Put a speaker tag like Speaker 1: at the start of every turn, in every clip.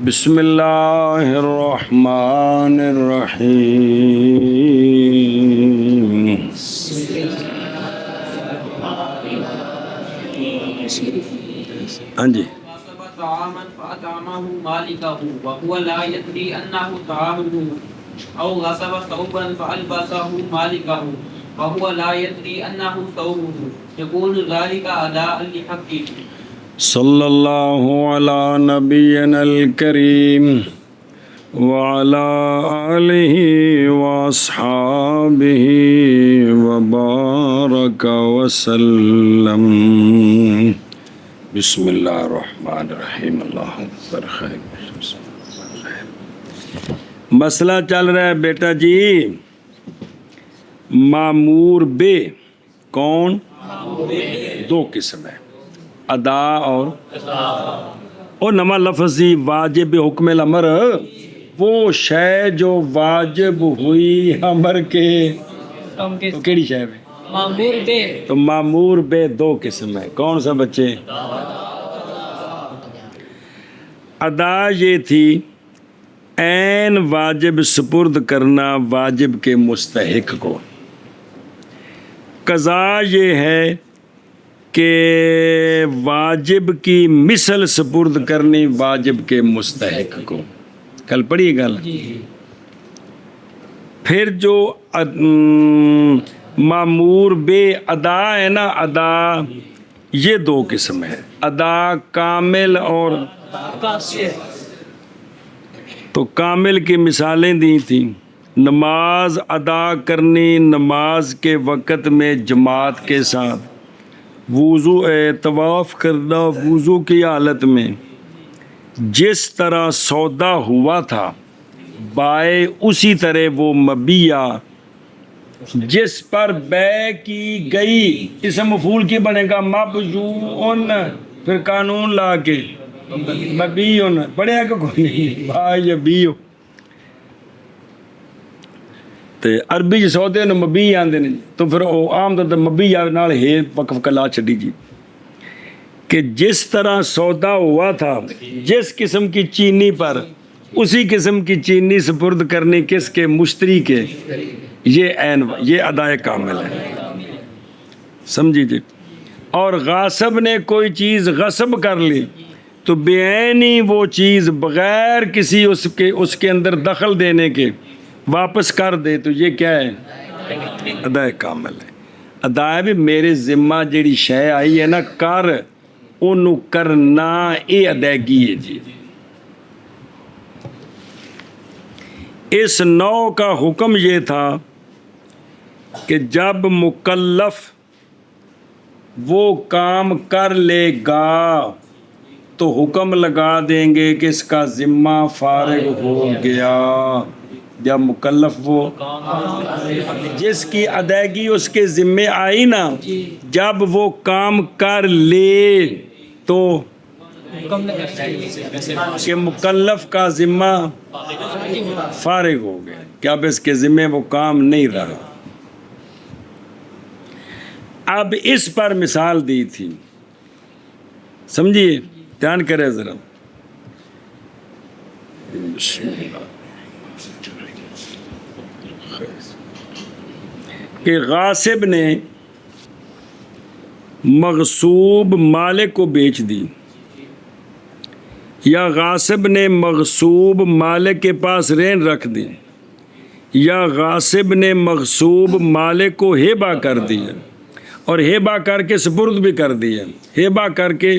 Speaker 1: بسم اللہ الرحمن الرحیم. ہاں جی.
Speaker 2: طعاما فأطعمه مالكه وهو لا يدري أنه طعامه أو غصب ثوبا فألبسه مالكه وهو لا يدري أنه ثوبه يكون ذلك أداء لحقه.
Speaker 1: صلی اللہ علی نبینا الکریم وعلی آلہ واصحابہ وبارک وسلم. بسم اللہ الرحمن الرحیم. اللہ اکبر. خیر. مسئلہ چل رہا ہے بیٹا جی مامور بے. کون؟ دو قسم ہے، ادا اور نما لفظی واجب حکم الامر. وہ شے جو واجب ہوئی امر کے تو کیڑی شے میں
Speaker 2: مامور بے.
Speaker 1: تو مامور بے دو قسم ہے. کون سا بچے؟ ادا یہ تھی عین واجب سپرد کرنا واجب کے مستحق کو. قضا یہ ہے کہ واجب کی مثل سپرد کرنی واجب کے مستحق کو. کل پڑھی گل. پھر جو مامور بے ادا ہے نا، ادا یہ دو قسم ہے، ادا کامل اور تو کامل کی مثالیں دی تھیں. نماز ادا کرنی نماز کے وقت میں جماعت کے ساتھ، وضو طواف کرنا وضو کی حالت میں، جس طرح سودا ہوا تھا بائے اسی طرح وہ مبیع جس پر بے کی گئی اسم مفعول کی بنے گا مبیوعن. پھر قانون لا کے مبیعن پڑھے گا کوئی نہیں بھائی بیو تے عربی جو سودے نو مبیع آندے نے. تو پھر وہ عام طور تے مبیع نال ہے وقف کلا چھڈی جی کہ جس طرح سودا ہوا تھا جس قسم کی چینی پر اسی قسم کی چینی سپرد کرنی کس کے؟ مشتری کے. یہ ادائے کامل ہے. سمجھی جی. اور غاصب نے کوئی چیز غصب کر لی تو بعینی وہ چیز بغیر کسی اس کے اندر دخل دینے کے واپس کر دے تو یہ کیا ہے؟ ادائے کامل ہے. ادائے بھی میرے ذمہ جیڑی شے آئی ہے نا کر انہوں کرنا، یہ ادائیگی ہے جی. اس نوع کا حکم یہ تھا کہ جب مکلف وہ کام کر لے گا تو حکم لگا دیں گے کہ اس کا ذمہ فارغ ہو گیا. جب مکلف وہ جس کی ادائیگی اس کے ذمے آئی نا، جب وہ کام کر لے تو کہ مکلف کا ذمہ فارغ ہو گیا کہ اب اس کے ذمے وہ کام نہیں رہا. اب اس پر مثال دی تھی، سمجھیے، دھیان کرے ذرا. کہ غاصب نے مغصوب مالک کو بیچ دی، یا غاصب نے مغصوب مالک کے پاس رہن رکھ دی، یا غاصب نے مغصوب مالک کو ہیبہ کر دیا اور ہیبہ کر کے سپرد بھی کر دیا. ہیبہ کر کے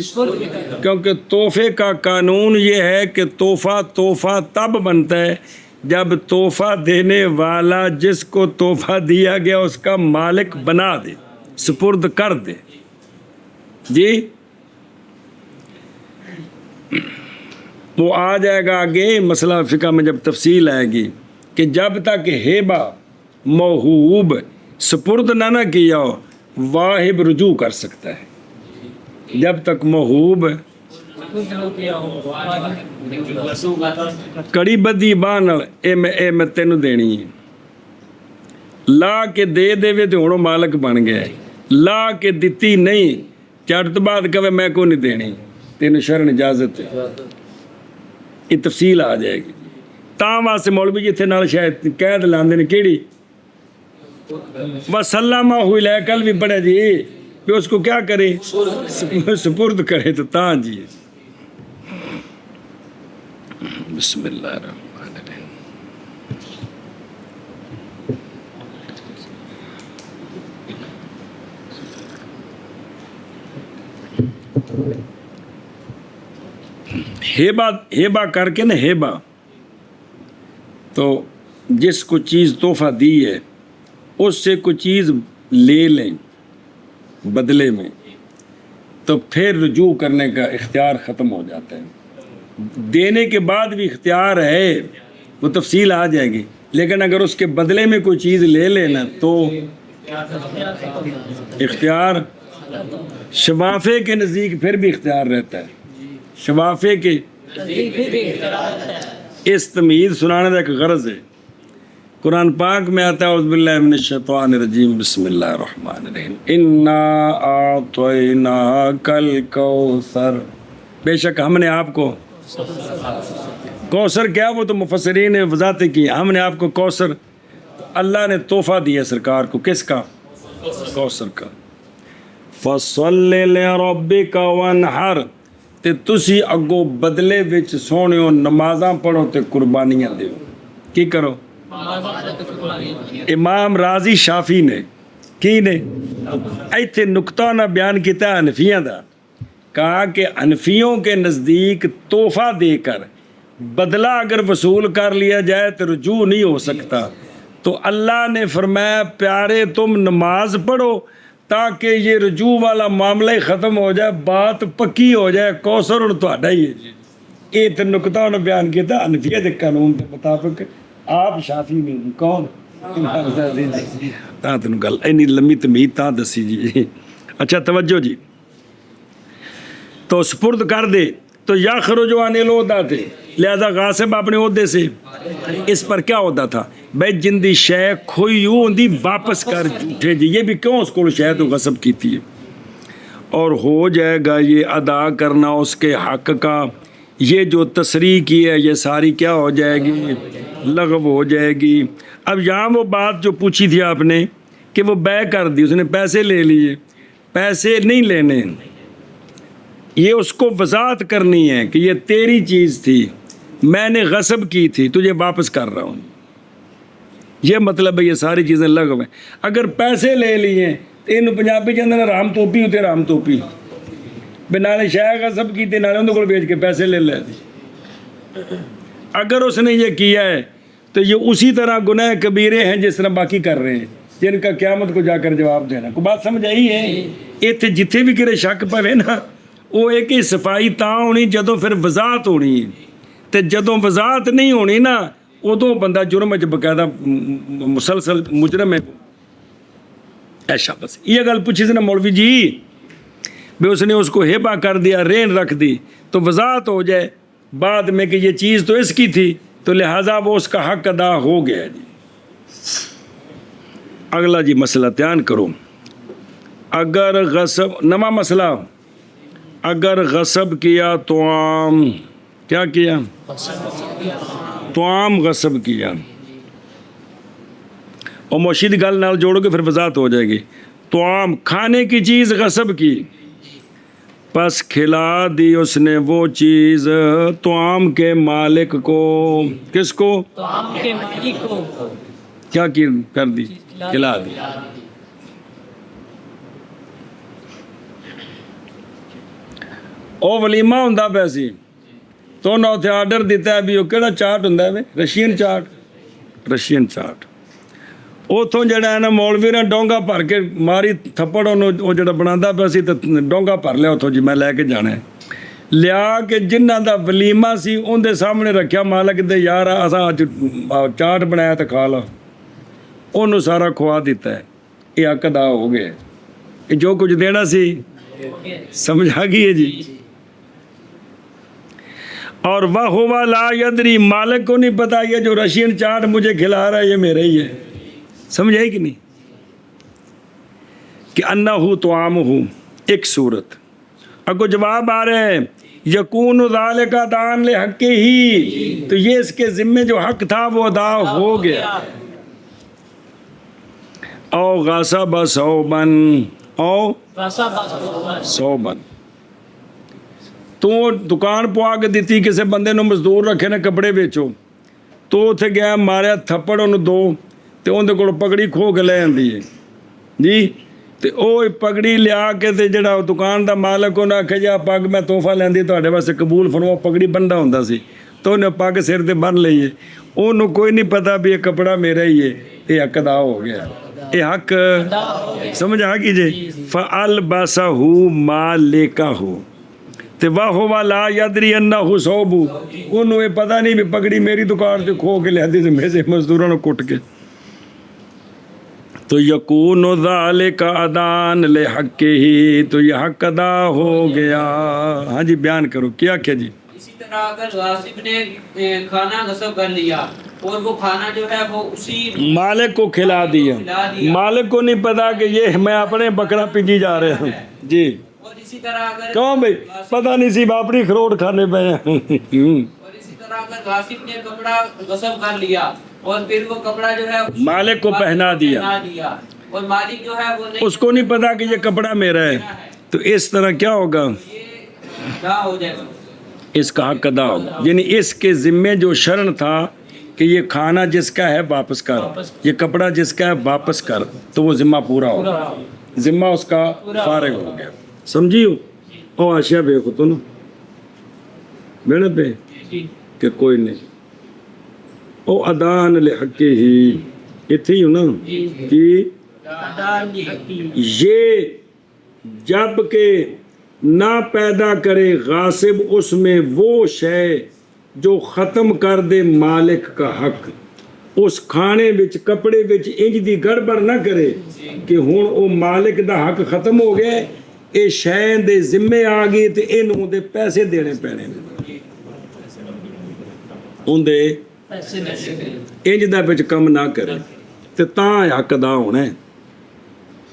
Speaker 1: کیونکہ تحفے کا قانون یہ ہے کہ تحفہ تب بنتا ہے جب تحفہ دینے والا جس کو تحفہ دیا گیا اس کا مالک بنا دے، سپرد کر دے. جی وہ آ جائے گا آگے مسئلہ فقہ میں جب تفصیل آئے گی کہ جب تک ہیبہ موہوب سپرد نہ کیا ہو واہب رجوع کر سکتا ہے. جب تک موہوب کڑی بدی بان اے میں تینوں دینی ہے، لا کے دے دے تو ہوں مالک بن گیا. لا کے دتی نہیں چٹ تو بعد کہے میں کو نہیں دینی، تینوں شرن اجازت ہے. یہ تفصیل آ جائے گی. تاں واسطے مولوی جی اتنے نال شاید قید لاندے نے کیڑی وسلمہ الیہ کل بھی پڑھے جی کہ اس کو کیا کرے سپرد کرے تو تاں جی. بسم اللہ الرحمن الرحیم. ہیبا کر کے نا ہیبا تو جس کو چیز تحفہ دی ہے اس سے کوئی چیز لے لیں بدلے میں تو پھر رجوع کرنے کا اختیار ختم ہو جاتا ہے. دینے کے بعد بھی اختیار ہے وہ تفصیل آ جائے گی لیکن اگر اس کے بدلے میں کوئی چیز لے لینا تو اختیار شفافے کے نزدیک پھر بھی اختیار رہتا ہے. شفافے کے اس تمہید سنانے کا ایک غرض ہے. قرآن پاک میں آتا ہے اعوذ باللہ من الشیطان الرجیم بسم اللہ الرحمن الرحیم انا اعطیناک الکوثر. بے شک ہم نے آپ کو کوثر کیا وہ تو مفسرین نے وضاحت کی ہم نے آپ کو کوثر اللہ نے تحفہ دیا سرکار کو کس کا کوثر کا. فصل لربک وانحر تے تسی اگو بدلے وچ سونیو نمازاں پڑھو تے قربانیاں دیو. کی کرو امام راضی شافی نے کی نے ایتھے نقطہ نہ بیان کیتا حنفیاں دا کہا کہ حنفیوں کے نزدیک تحفہ دے کر بدلہ اگر وصول کر لیا جائے تو رجوع نہیں ہو سکتا. تو اللہ نے فرمایا پیارے تم نماز پڑھو تاکہ یہ رجوع والا معاملہ ہی ختم ہو جائے بات پکی ہو جائے کوثر اور تہاڈا ہی ہے. یہ تو نقطہ انہوں نے بیان کیا تھا حنفیہ کے قانون کے مطابق. آپ شافی میں کون تاں تینوں گل اینی لمبی تمہید تاں دسی جی. اچھا توجہ جی. تو سپرد کر دے تو یا خرجو عن العہدہ تھے لہذا غاصب اپنے عہدے سے اس پر کیا عہدہ تھا بھائی جندی شے کھوئی ہوندی واپس کر جھوٹے جی یہ بھی کیوں اس کو شے تو غصب کیتی ہے اور ہو جائے گا یہ ادا کرنا اس کے حق کا. یہ جو تصریح کی ہے یہ ساری کیا ہو جائے گی لغو ہو جائے گی. اب یہاں وہ بات جو پوچھی تھی آپ نے کہ وہ بے کر دی اس نے پیسے لے لیے پیسے نہیں لینے یہ اس کو وضاحت کرنی ہے کہ یہ تیری چیز تھی میں نے غصب کی تھی تجھے واپس کر رہا ہوں. یہ مطلب ہے یہ ساری چیزیں لغو ہیں. اگر پیسے لے لیے تو انہوں پنجابی کے اندر رام توپی ہوتے رام توپی بے نالے شاہ غصب کی تھی نالے ان کو بیچ کے پیسے لے لے دی. اگر اس نے یہ کیا ہے تو یہ اسی طرح گناہ کبیرے ہیں جس طرح باقی کر رہے ہیں جن کا قیامت کو جا کر جواب دینا. کو بات سمجھ آئی ہے. اتنے جتنے بھی کرے شک پوے نا وہ ایک ہی صفائی تاں ہونی جدوں پھر وضاحت ہونی تے جدوں وضاحت نہیں ہونی نا ادوں بندہ جرم وچ باقاعدہ مسلسل مجرم ہے. ایسا بس یہ گل پوچھی سی نا مولوی جی بھی اس نے اس کو ہیبا کر دیا رین رکھ دی تو وضاحت ہو جائے بعد میں کہ یہ چیز تو اس کی تھی تو لہٰذا وہ اس کا حق ادا ہو گیا جی. اگلا جی مسئلہ دھیان کرو. اگر غصب نواں مسئلہ اگر غصب کیا تو عام کیا کیا تو عام غصب کیا اور مشید گل نال جوڑو گے پھر وضاحت ہو جائے گی. تو عام کھانے کی چیز غصب کی پس کھلا دی اس نے وہ چیز تو عام کے مالک کو کس کو
Speaker 3: تو عام کے مالک کو
Speaker 1: کیا کر دی کھلا دی. او ولیمہ ہوندا پیا سی تو انہاں اتھے آرڈر دیتا ہے بھی وہ کہڑا چاٹ ہوندا ہے رشین چاٹ اتوں جڑا ہے نا مولوی نے ڈونگا بھر کے ماری تھپڑ انہوں وہ جڑا بناتا پیا سی تو ڈونگا بھر لیا اتوں جی میں لے کے جانا ہے لیا کے جنہ دا ولیمہ سی ان دے سامنے رکھیا مالک دے یار اساں اج چاٹ بنایا تو کھا لو انہوں سارا کھوا دیتا ہے. یہ حق ادا ہو گیا. یہ جو کچھ دینا سی سمجھ آ گئی ہے جی. اور وہ لا یدری مالک کو نہیں پتا یہ جو رشین چاٹ مجھے کھلا رہا ہے یہ میرا ہی ہے. سمجھ آئی کہ نہیں کہ انہو طعامہ ایک صورت اگو جواب آ رہے ہیں یکون ذالک دان لحق ہی، تو یہ اس کے ذمے جو حق تھا وہ ادا ہو گیا. او غصب ثوبن، او ثوبن، تو دکان پوا کے دیتی کسی بندے نو مزدور رکھے نے کپڑے بیچو، تو اتنے گیا ماریا تھپڑ انہوں دو تو اندر کو پگڑی کھو کے لے آتی ہے جی. تو وہ پگڑی لیا کے تے جڑا دکان دا مالک انہیں آخیا جا پگ میں تحفہ لیندی تواڈے واسطے قبول فرماؤ، پگڑی بندا ہوندا سی تو انہیں پگ سر تے بن لئیے. انہوں کوئی نہیں پتا بھی یہ کپڑا میرا ہی ہے، یہ حق ادا ہو گیا، یہ حق سمجھ آ گئی جی. فَأَلْبَسَهُ مَالِكَهُ تے وَهُوَ لَا يَدْرِي أَنَّهُ ثَوْبُ، انہوں یہ پتہ نہیں بھی پگڑی میری دکان تے کھو کے لیندی تے میرے مزدوراں نو کٹ کے. تو یکون ذالک ادان لحقہ، تو یہ حق ادا ہو گیا. ہاں جی بیان کرو کیا کیا جی.
Speaker 2: اسی طرح اگر غاصب نے کھانا غصب کر لیا اور وہ کھانا جو ہے وہ اسی
Speaker 1: مالک کو کھلا دیا، مالک کو نہیں پتا کہ یہ میں اپنے بکرا پنجی جا رہے ہوں جی.
Speaker 2: اور اسی طرح اگر
Speaker 1: کہوں بھائی پتہ نہیں سی اپنی خروٹ کھانے پہ ہیں.
Speaker 2: اور اسی طرح اگر غاصب نے کپڑا غصب کر لیا اور پھر وہ کپڑا جو ہے
Speaker 1: مالک کو پہنا دیا،
Speaker 2: اور مالک جو ہے وہ نہیں
Speaker 1: اس کو نہیں پتا کہ یہ کپڑا میرا ہے، تو اس طرح کیا ہوگا،
Speaker 2: یہ کیا ہو جائے گا،
Speaker 1: اس کا حق ادا ہوگا. یعنی اس کے ذمے جو شرن تھا کہ یہ کھانا جس کا ہے واپس کر، یہ کپڑا جس کا ہے واپس کر، تو وہ ذمہ پورا ہوگا، ذمہ اس کا فارغ ہو گیا. سمجھیو او آشیا بے تو نا میرے پہ کہ کوئی نہیں. او ادان لحق ہی اتھی ہوں نا کہ یہ جب کہ نہ پیدا کرے غاصب اس میں وہ شے جو ختم کر دے مالک کا حق، اس کھانے وچ کپڑے وچ انج دی گڑبڑ نہ کرے کہ ہن او مالک دا حق ختم ہو گیا، اے شے دے ذمے آ گئی تے اینوں دے پیسے دینے پینے اون دے انج دا وچ کم نہ کرے تے تاں حق ادا ہونا ہے.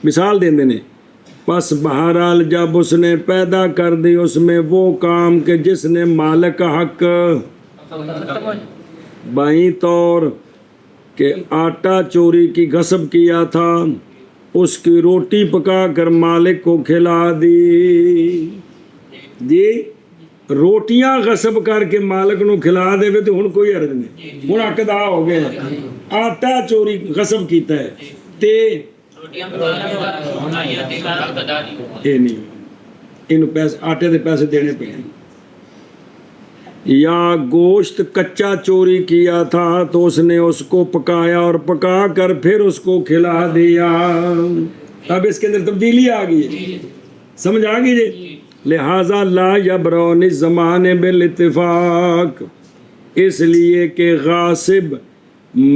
Speaker 1: مثال دیندے نے پس بہرحال جب اس نے پیدا کر دی اس میں وہ کام کہ جس نے مالک کا حق بائیں طور کہ آٹا چوری کی غصب کیا تھا، اس کی روٹی پکا کر مالک کو کھلا دی جی. روٹیاں غصب کر کے مالک نو کھلا دے تو ہن کوئی عرض نہیں، ہن حق ادا ہو گیا. آٹا چوری غصب کیتا ہے تے اے نہیں، انہوں پیسے آٹے دے پیسے دینے پہ. یا گوشت کچا چوری کیا تھا تو اس نے اس کو پکایا اور پکا کر پھر اس کو کھلا دیا. اب اس کے اندر تبدیلی آ گئی ہے، سمجھ آ گئی جی. لہذا لا یبرون الزمان بالاتفاق، اس لیے کہ غاصب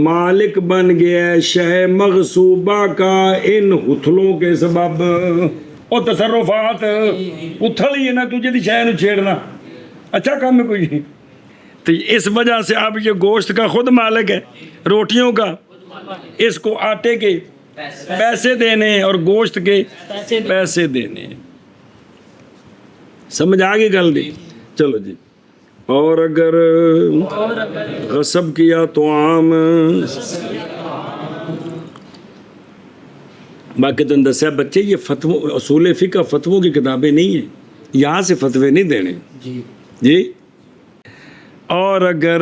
Speaker 1: مالک بن گیا ہے شے مغصوبہ کا ان ہتھلوں کے سبب. اور تصرفات اتھل ہی ہے نا، تجھے دی شے نو چھیڑنا اچھا کام ہے کوئی نہیں. تو اس وجہ سے اب یہ گوشت کا خود مالک ہے، روٹیوں کا، اس کو آٹے کے پیسے دینے اور گوشت کے پیسے دینے. سمجھ آ گئی گل دی. چلو جی. اور اگر غصب کیا تو عام، باقی تو دسیا بچے یہ فتو اصول فقہ فتووں کی کتابیں نہیں ہیں، یہاں سے فتوے نہیں دینے جی. اور اگر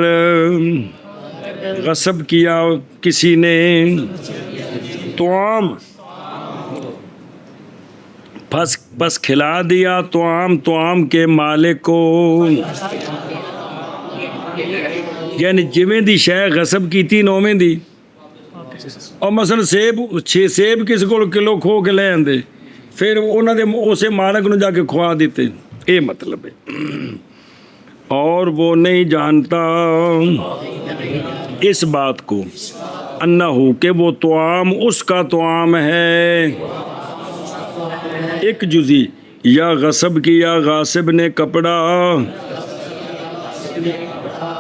Speaker 1: غصب کیا کسی نے تو عام بس کھلا دیا تو عام کے مالک کو، یعنی جویں دی شے غصب کیتی نویں دی. اور مثلا سیب 6 سیب کسی کو کلو کھو کے لے آندے پھر انہوں نے اسے مالک نو جا کے کھوا دیتے، اے مطلب ہے. اور وہ نہیں جانتا اس بات کو انہو کہ وہ طعام اس کا طعام ہے. ایک جزی یا غصب کیا غاصب نے کپڑا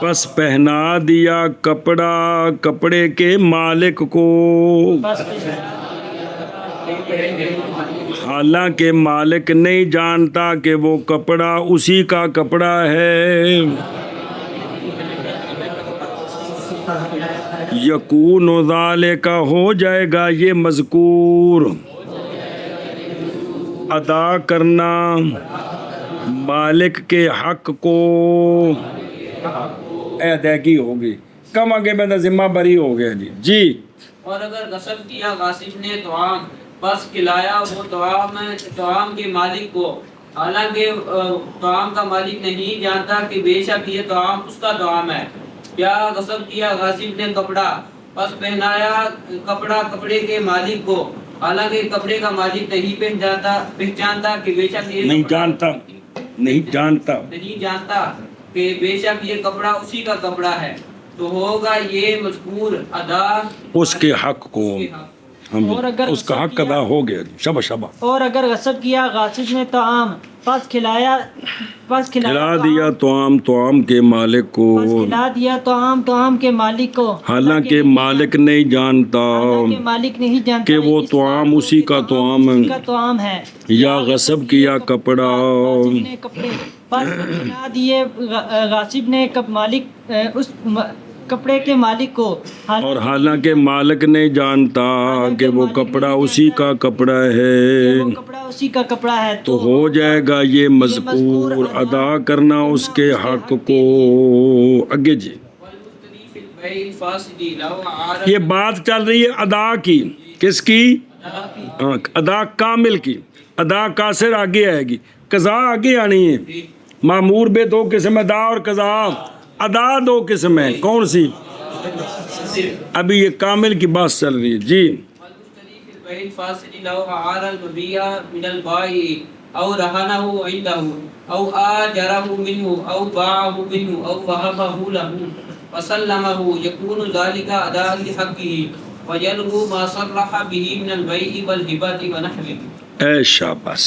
Speaker 1: پس پہنا دیا کپڑا کپڑے کے مالک کو. حالانکہ مالک نہیں جانتا کہ وہ کپڑا اسی کا کپڑا ہے. یکون ذالک ہو جائے گا یہ مذکور ادا کرنا مالک کے حق کو ادائیگی ہوگی. کم آگے میں ذمہ بری ہو گیا جی. جی
Speaker 2: اور اگر غصب کیا غاصب نے طعام بس کھلایا وہ طعام کے مالک کو حالانکہ طعام کا مالک نہیں جانتا کہ بے شک یہ طعام اس کا طعام ہے. یا غصب کیا غاصب نے کپڑا بس پہنایا کپڑے کے مالک کو حالانکہ کپڑے کا مالک نہیں پہچانتا کہ بے شک یہ
Speaker 1: نہیں جانتا
Speaker 2: کہ بے شک یہ کپڑا اسی کا کپڑا ہے تو ہوگا یہ مذکور ادا
Speaker 1: اس کے حق کو. اس کا حق ادا ہو گیا. شبہ
Speaker 3: اور اگر غصب کیا غاصب نے طعام پس
Speaker 1: کھلا دیا طعام کے مالک کو
Speaker 3: کھلا دیا طعام کے مالک کو
Speaker 1: حالانکہ مالک نہیں جانتا کہ وہ طعام اسی کا طعام
Speaker 3: ہے.
Speaker 1: یا غصب کیا کپڑا
Speaker 3: پس کھلا دیے غاصب نے مالک اس کپڑے کے مالک کو
Speaker 1: اور حالانکہ مالک نہیں جانتا کہ وہ کپڑا اسی کا کپڑا ہے تو ہو جائے گا یہ مذکور ادا کرنا اس کے حق کو. آگے جی یہ بات چل رہی ہے ادا کی. کس کی؟ ادا کامل کی. ادا قاصر آگے آئے گی. قضا آگے آنی ہے. معمور بے دو قسم ادا اور قضا. ادا دو قسم ہے. کون سی؟ ابھی یہ کامل کی بات چل رہی ہے. جی
Speaker 2: او رہنہ عنده او آجرہ منہ او باعہ منہ او وہبہ لہ وسلمہ یکون ذالک ادا لحقہ ویلغو ما صرح بہ من البیع والہبۃ ونحوہ.
Speaker 1: اے شاباش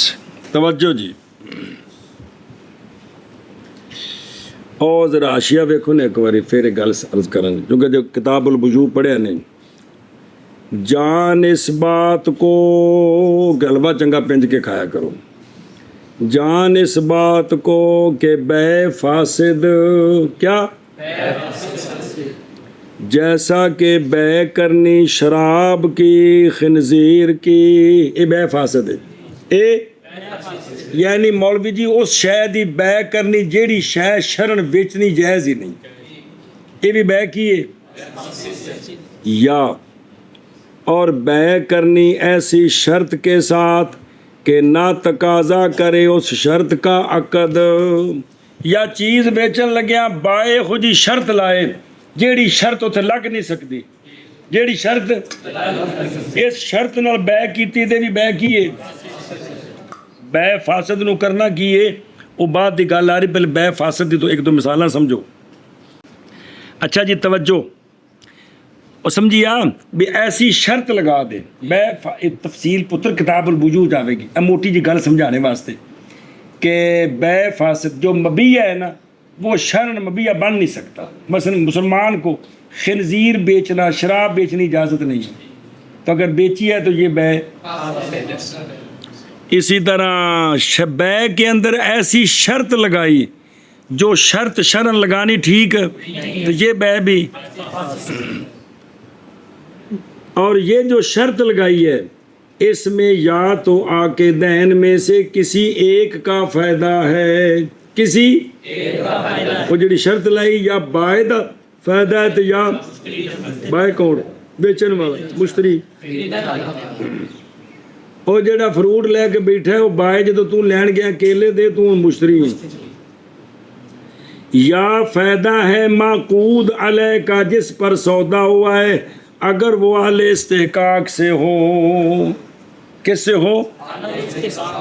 Speaker 1: توجہ جی. اور ذرا اشیاء ویکھو نے ایک باری پھر گل عرض کریں کیونکہ جو کتاب البجوع پڑھیا نہیں جان اس بات کو گلوا چنگا پنج کے کھایا کرو. جان اس بات کو کہ بے فاسد کیا جیسا کہ بے کرنی شراب کی خنزیر کی یہ بے فاسد ہے. یعنی مولوی جی اس شے دی بے کرنی جیڑی شے شرن بیچنی جائز ہی نہیں یہ بھی بے کی ہے. یا اور بے کرنی ایسی شرط کے ساتھ کہ نہ تقاضا کرے اس شرط کا عقد. یا چیز بیچن لگیا بائے خود ہی شرط لائے جیڑی شرط اتنے لگ نہیں سکتی. جیڑی شرط اس شرط نال بے کیتی دے بھی بے کیے. بے فاسد نو کرنا کیے وہ بعد دی گل آ رہی. پہلے بے فاسد دی تو ایک دو مثالاں سمجھو. اچھا جی توجہ اور سمجھیا بھی ایسی شرط لگا دے بے تفصیل پتر کتاب البجوع جاوے گی. اب موٹی جی گل سمجھانے واسطے کہ بے فاسد جو مبیہ ہے نا وہ شرن مبیہ بن نہیں سکتا. مثلا مسلمان کو خنزیر بیچنا شراب بیچنی اجازت نہیں ہے تو اگر بیچی ہے تو یہ بے. اسی طرح بے کے اندر ایسی شرط لگائی جو شرط شرن لگانی ٹھیک تو یہ بے بھی. اور یہ جو شرط لگائی ہے اس میں یا تو عاقدین میں سے کسی ایک کا فائدہ ہے کسی وہ جڑی شرط لائی یا بائے دا فائدہ ہے تو یا بائے کون بیچن والا مشتری. اور جڑا فروٹ لے کے بیٹھا ہے وہ بائے جدو تو لین گیا کیلے دے تو مشتری. یا فائدہ ہے معقود علیہ کا جس پر سودا ہوا ہے اگر وہ اہل استحقاق سے ہو. کس سے ہو؟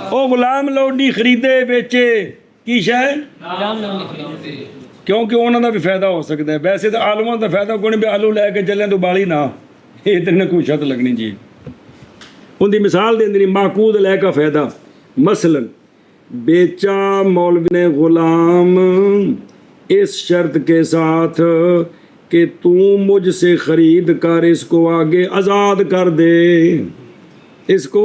Speaker 1: او غلام لوڈی خریدے بیچے کی شے کیونکہ انہوں کا بھی فائدہ ہو سکتا ہے. ویسے تو آلووں کا فائدہ کوئی نہیں بھی آلو لے کے چلیں تو بالی نہ اتنے کوئی شرط لگنی چاہیے. ان کی مثال دیں معقود علیہ کا فائدہ مثلا بیچا مولوی نے غلام اس شرط کے ساتھ کہ تو مجھ سے خرید کر اس کو آگے آزاد کر دے. اس کو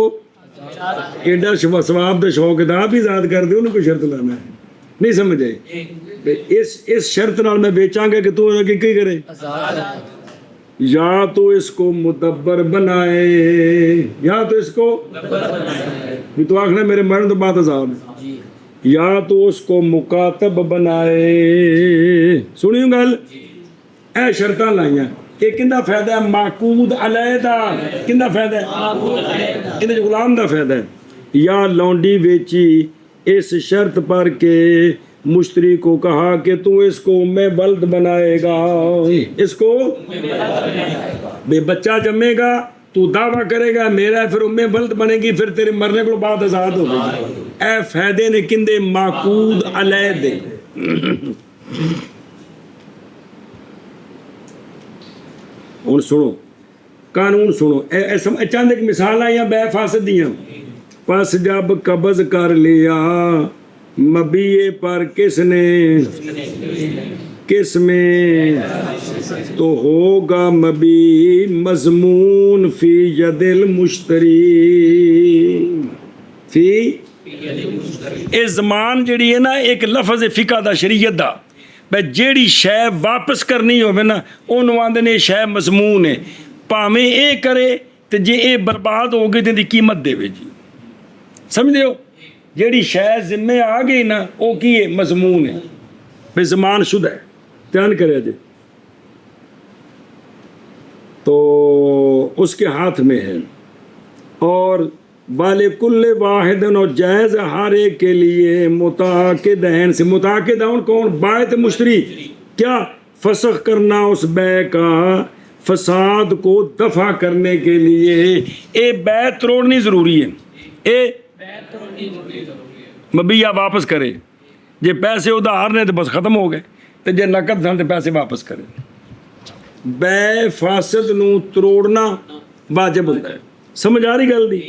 Speaker 1: ایڈا سواب دا شوق ہے آپ ہی ذات کر دے انہوں کوئی شرط لانا ہے نہیں سمجھ آئی اس شرط نال میں بیچاں گا کہ تو کی کرے یا تو اس کو مدبر بنائے یا تو اس کو بھی تو آخنا میرے مرن تو بات عذاب ہے یا تو اس کو مکاتب بنائے سنیوں گل اے شرطاں لائیاں کہ کندہ فائدہ ہے معقود علیحدہ کندہ فائدہ ہے کندہ غلام دا فائدہ ہے یا لونڈی بیچی اس شرط پر کہ مشتری کو کہا کہ تو اس کو میں ولد بنائے گا اس کو بے بچہ جمے گا تو دعویٰ کرے گا میرا پھر میں ولد بنے گی پھر تیرے مرنے کو بعد آزاد ہو گئی اے فائدے نے کندے معقود علیحدے اور سنو قانون سنو چند ایک مثال آئیاں بے فاسد دیاں پس جب قبض کر لیا مبیے پر کس نے کس میں تو ہوگا مبی مضمون فی ید المشتری فی اے زمان جڑی ہے نا ایک لفظ فقہ دا شریعت دا بے جیڑی شے واپس کرنی ہوئے نا انہوں آندے نے شے مضمون ہے پامیں اے کرے تے جے اے برباد ہو گئی تے دی قیمت دے وے جی سمجھ دیو جیڑی شے ذمہ آ گئی نا او کی ہے مضمون ہے بے زمان شدہ ہے دھیان کرے جی تو اس کے ہاتھ میں ہے اور بالکل واحد اور جائز ہر ایک کے لیے متعاقدین سے متعاقدین کون بائع مشتری کیا فسخ کرنا اس بے کا فساد کو دفع کرنے کے لیے اے بے توڑنی ضروری ہے اے مبیہ واپس کرے جے پیسے ادھار نے تو بس ختم ہو گئے تو جے نقد تھا تو پیسے واپس کرے بے فاسد نو تروڑنا واجب ہوتا ہے سمجھ آ رہی گل دی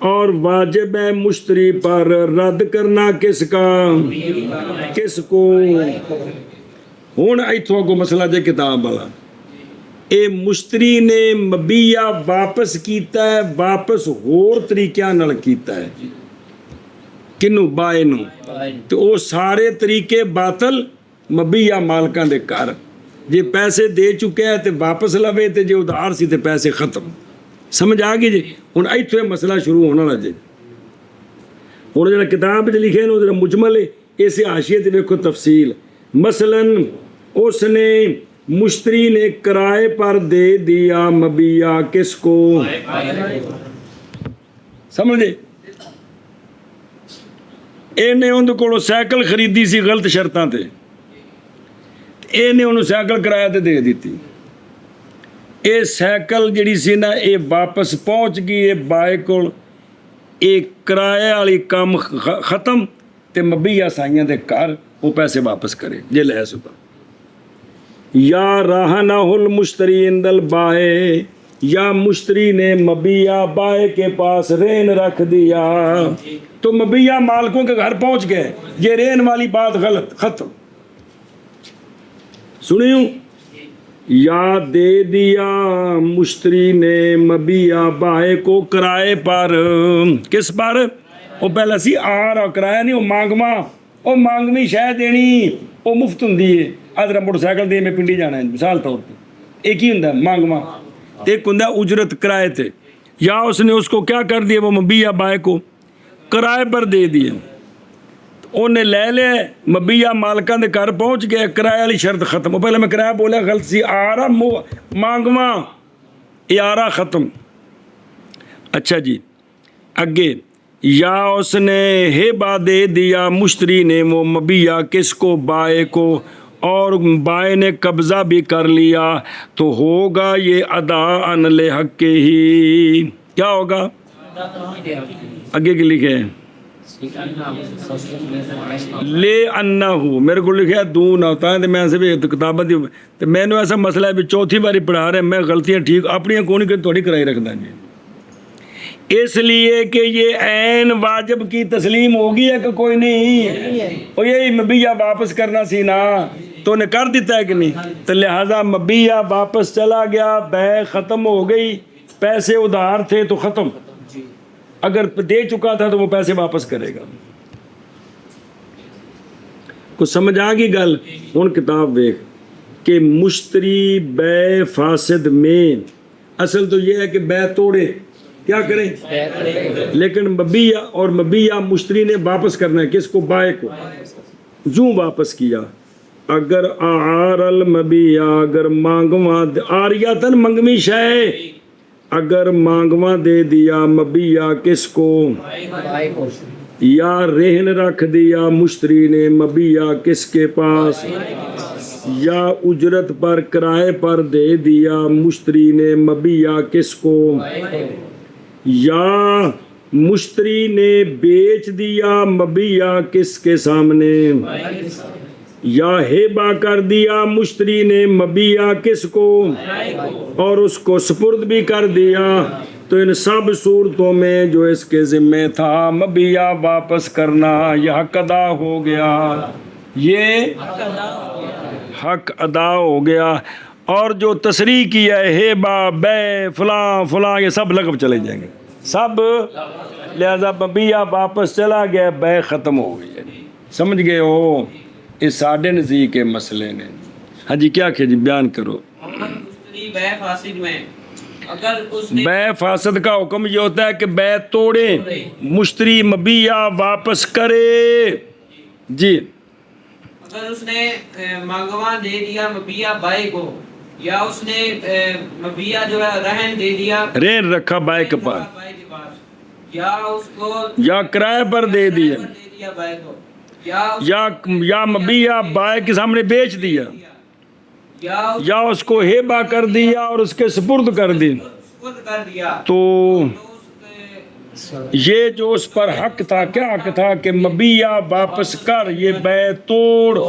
Speaker 1: اور واجب ہے مشتری پر رد کرنا کس کا کس کو ہون ایتھوں کو مسئلہ جے کتاب والا اے مشتری نے مبیہ واپس کیتا ہے واپس ہور طریقیاں نال کیتا ہے کنوں بائے نو تو وہ سارے طریقے باطل مبیہ مالکاں دے کر جے پیسے دے چکے ہیں تے واپس لوے تے جے ادھار سی تے پیسے ختم سمجھ آ گئی جی ہوں ایتھے مسئلہ شروع ہونا لگے ہوں جڑا کتاب چ لکھے نا جڑا مجمل ہے اسے حاشیے تے ویکھو تفصیل مثلاً اس نے مشتری نے کرائے پر دے دیا مبیہ کس کو سمجھے ਇਹਨੇ ਉਹਦੇ ਕੋਲੋਂ ਸਾਈਕਲ ਖਰੀਦੀ ਸੀ ਗਲਤ ਸ਼ਰਤਾਂ ਤੇ ਇਹਨੇ ਉਹਨੂੰ ਸਾਈਕਲ ਕਿਰਾਏ ਤੇ ਦੇ ਦਿੱਤੀ ਇਹ ਸਾਈਕਲ ਜਿਹੜੀ ਸੀ ਨਾ ਇਹ ਵਾਪਸ ਪਹੁੰਚ ਗਈ ਇਹ ਬਾਏ ਕੋਲ ਇਹ ਕਿਰਾਏ ਵਾਲੀ ਕੰਮ ਖਤਮ ਤੇ ਮਬੀਆ ਸਾਈਆਂ ਦੇ ਘਰ ਉਹ ਪੈਸੇ ਵਾਪਸ ਕਰੇ ਜੇ ਲੈ ਸਕਦਾ یا رہنا المشتری عند البائع یا مشتری نے مبیہ بائع کے پاس رہن رکھ دیا تو مبیہ مالکوں کے گھر پہنچ گئے یہ رہن والی بات غلط ختم سنیوں یا دے دیا مشتری نے مبیہ بائع کو کرائے پر کس پر وہ پہلے سی آ رہا کرایہ نہیں وہ مانگواں وہ مانگویں شے دینی وہ مفت ہوں ہے ادھر موٹر سائیکل دے میں پنڈی جانا ہے مثال طور پہ ایک ہی ہوں مانگواں ایک ہوں اجرت کرائے تھے یا اس نے اس کو کیا کر دیا وہ مبیہ بائع کو کرائے پر دے دیے انہیں لے لے مبیہ مالکاں دے گھر پہنچ گئے کرایہ والی شرط ختم پہلے میں کرایہ بولا غلط سی آ رہا مانگواں یارہ ختم اچھا جی اگے یا اس نے ہیبہ دے دیا مشتری نے وہ مبیہ کس کو بائع کو اور بائع نے قبضہ بھی کر لیا تو ہوگا یہ ادا ان لحق کے ہی کیا ہوگا آگے کے لکھے لے انہو میرے کو لکھا ہے دون ہوتا ہے تو میں سے بھی کتابت تو میں نے ایسا مسئلہ ہے بھی چوتھی باری پڑھا رہے ہیں میں غلطیاں ٹھیک اپنی کونی کر تھوڑی کرائی رکھنا جی اس لیے کہ یہ عین واجب کی تسلیم ہوگی ہے کہ کوئی نہیں اور یہی مبیہ واپس کرنا سی نا تو نے کر دیتا ہے کہ نہیں تو لہٰذا مبیہ واپس چلا گیا بے ختم ہو گئی پیسے ادھار تھے تو ختم اگر دے چکا تھا تو وہ پیسے واپس کرے گا. کچھ سمجھ آ گئی گل. ہن کتاب ویکھ کہ مشتری بے فاسد میں اصل تو یہ ہے کہ بے توڑے کیا کریں لیکن مبیع اور مبیع مشتری نے واپس کرنا ہے کس کو؟ بائے کو. یوں واپس کیا اگر اعار المبیع اگر مانگواں آریاتن منگوی شے اگر مانگواں دے دیا مبیع کس کو؟ یا رہن رکھ دیا مشتری نے مبیع کس کے پاس؟ یا اجرت پر کرائے پر دے دیا مشتری نے مبیع کس کو؟ یا مشتری نے بیچ دیا مبیع کس کے سامنے؟ یا ہیبہ کر دیا مشتری نے مبیع کس کو؟ اور اس کو سپرد بھی کر دیا. تو ان سب صورتوں میں جو اس کے ذمہ تھا مبیع واپس کرنا یہ حق ادا ہو گیا. یہ حق ادا ہو گیا. اور جو تصریح کیا ہے ہیبہ بے فلاں فلاں یہ سب لغو چلے جائیں گے سب. لہذا مبیع واپس چلا گیا بے ختم ہو گئی ہے. سمجھ گئے ہو؟ یہ ساڈے نزدیک کے مسئلے نے. ہاں جی کیا کہ جی بیان کرو.
Speaker 2: مشتری بے فاسد میں اگر اس نے
Speaker 1: بے فاسد کا حکم یہ ہوتا ہے کہ بے توڑے مشتری مبیع واپس کرے. جی
Speaker 2: اگر اس نے مانگواں دے دیا مبیع بائے کو یا اس نے مبیع جو ہے رہن دے دیا
Speaker 1: رہن رکھا بائے کے پاس
Speaker 2: بائے کے پاس یا اس کو
Speaker 1: یا کرائے پر دے دیا
Speaker 2: بائے کو
Speaker 1: یا مبیع بائے کے سامنے بیچ دیا یا اس کو ہیبہ کر دیا اور اس کے سپرد کر دی تو یہ جو اس پر حق تھا کیا حق تھا کہ مبیع واپس کر یہ بے توڑ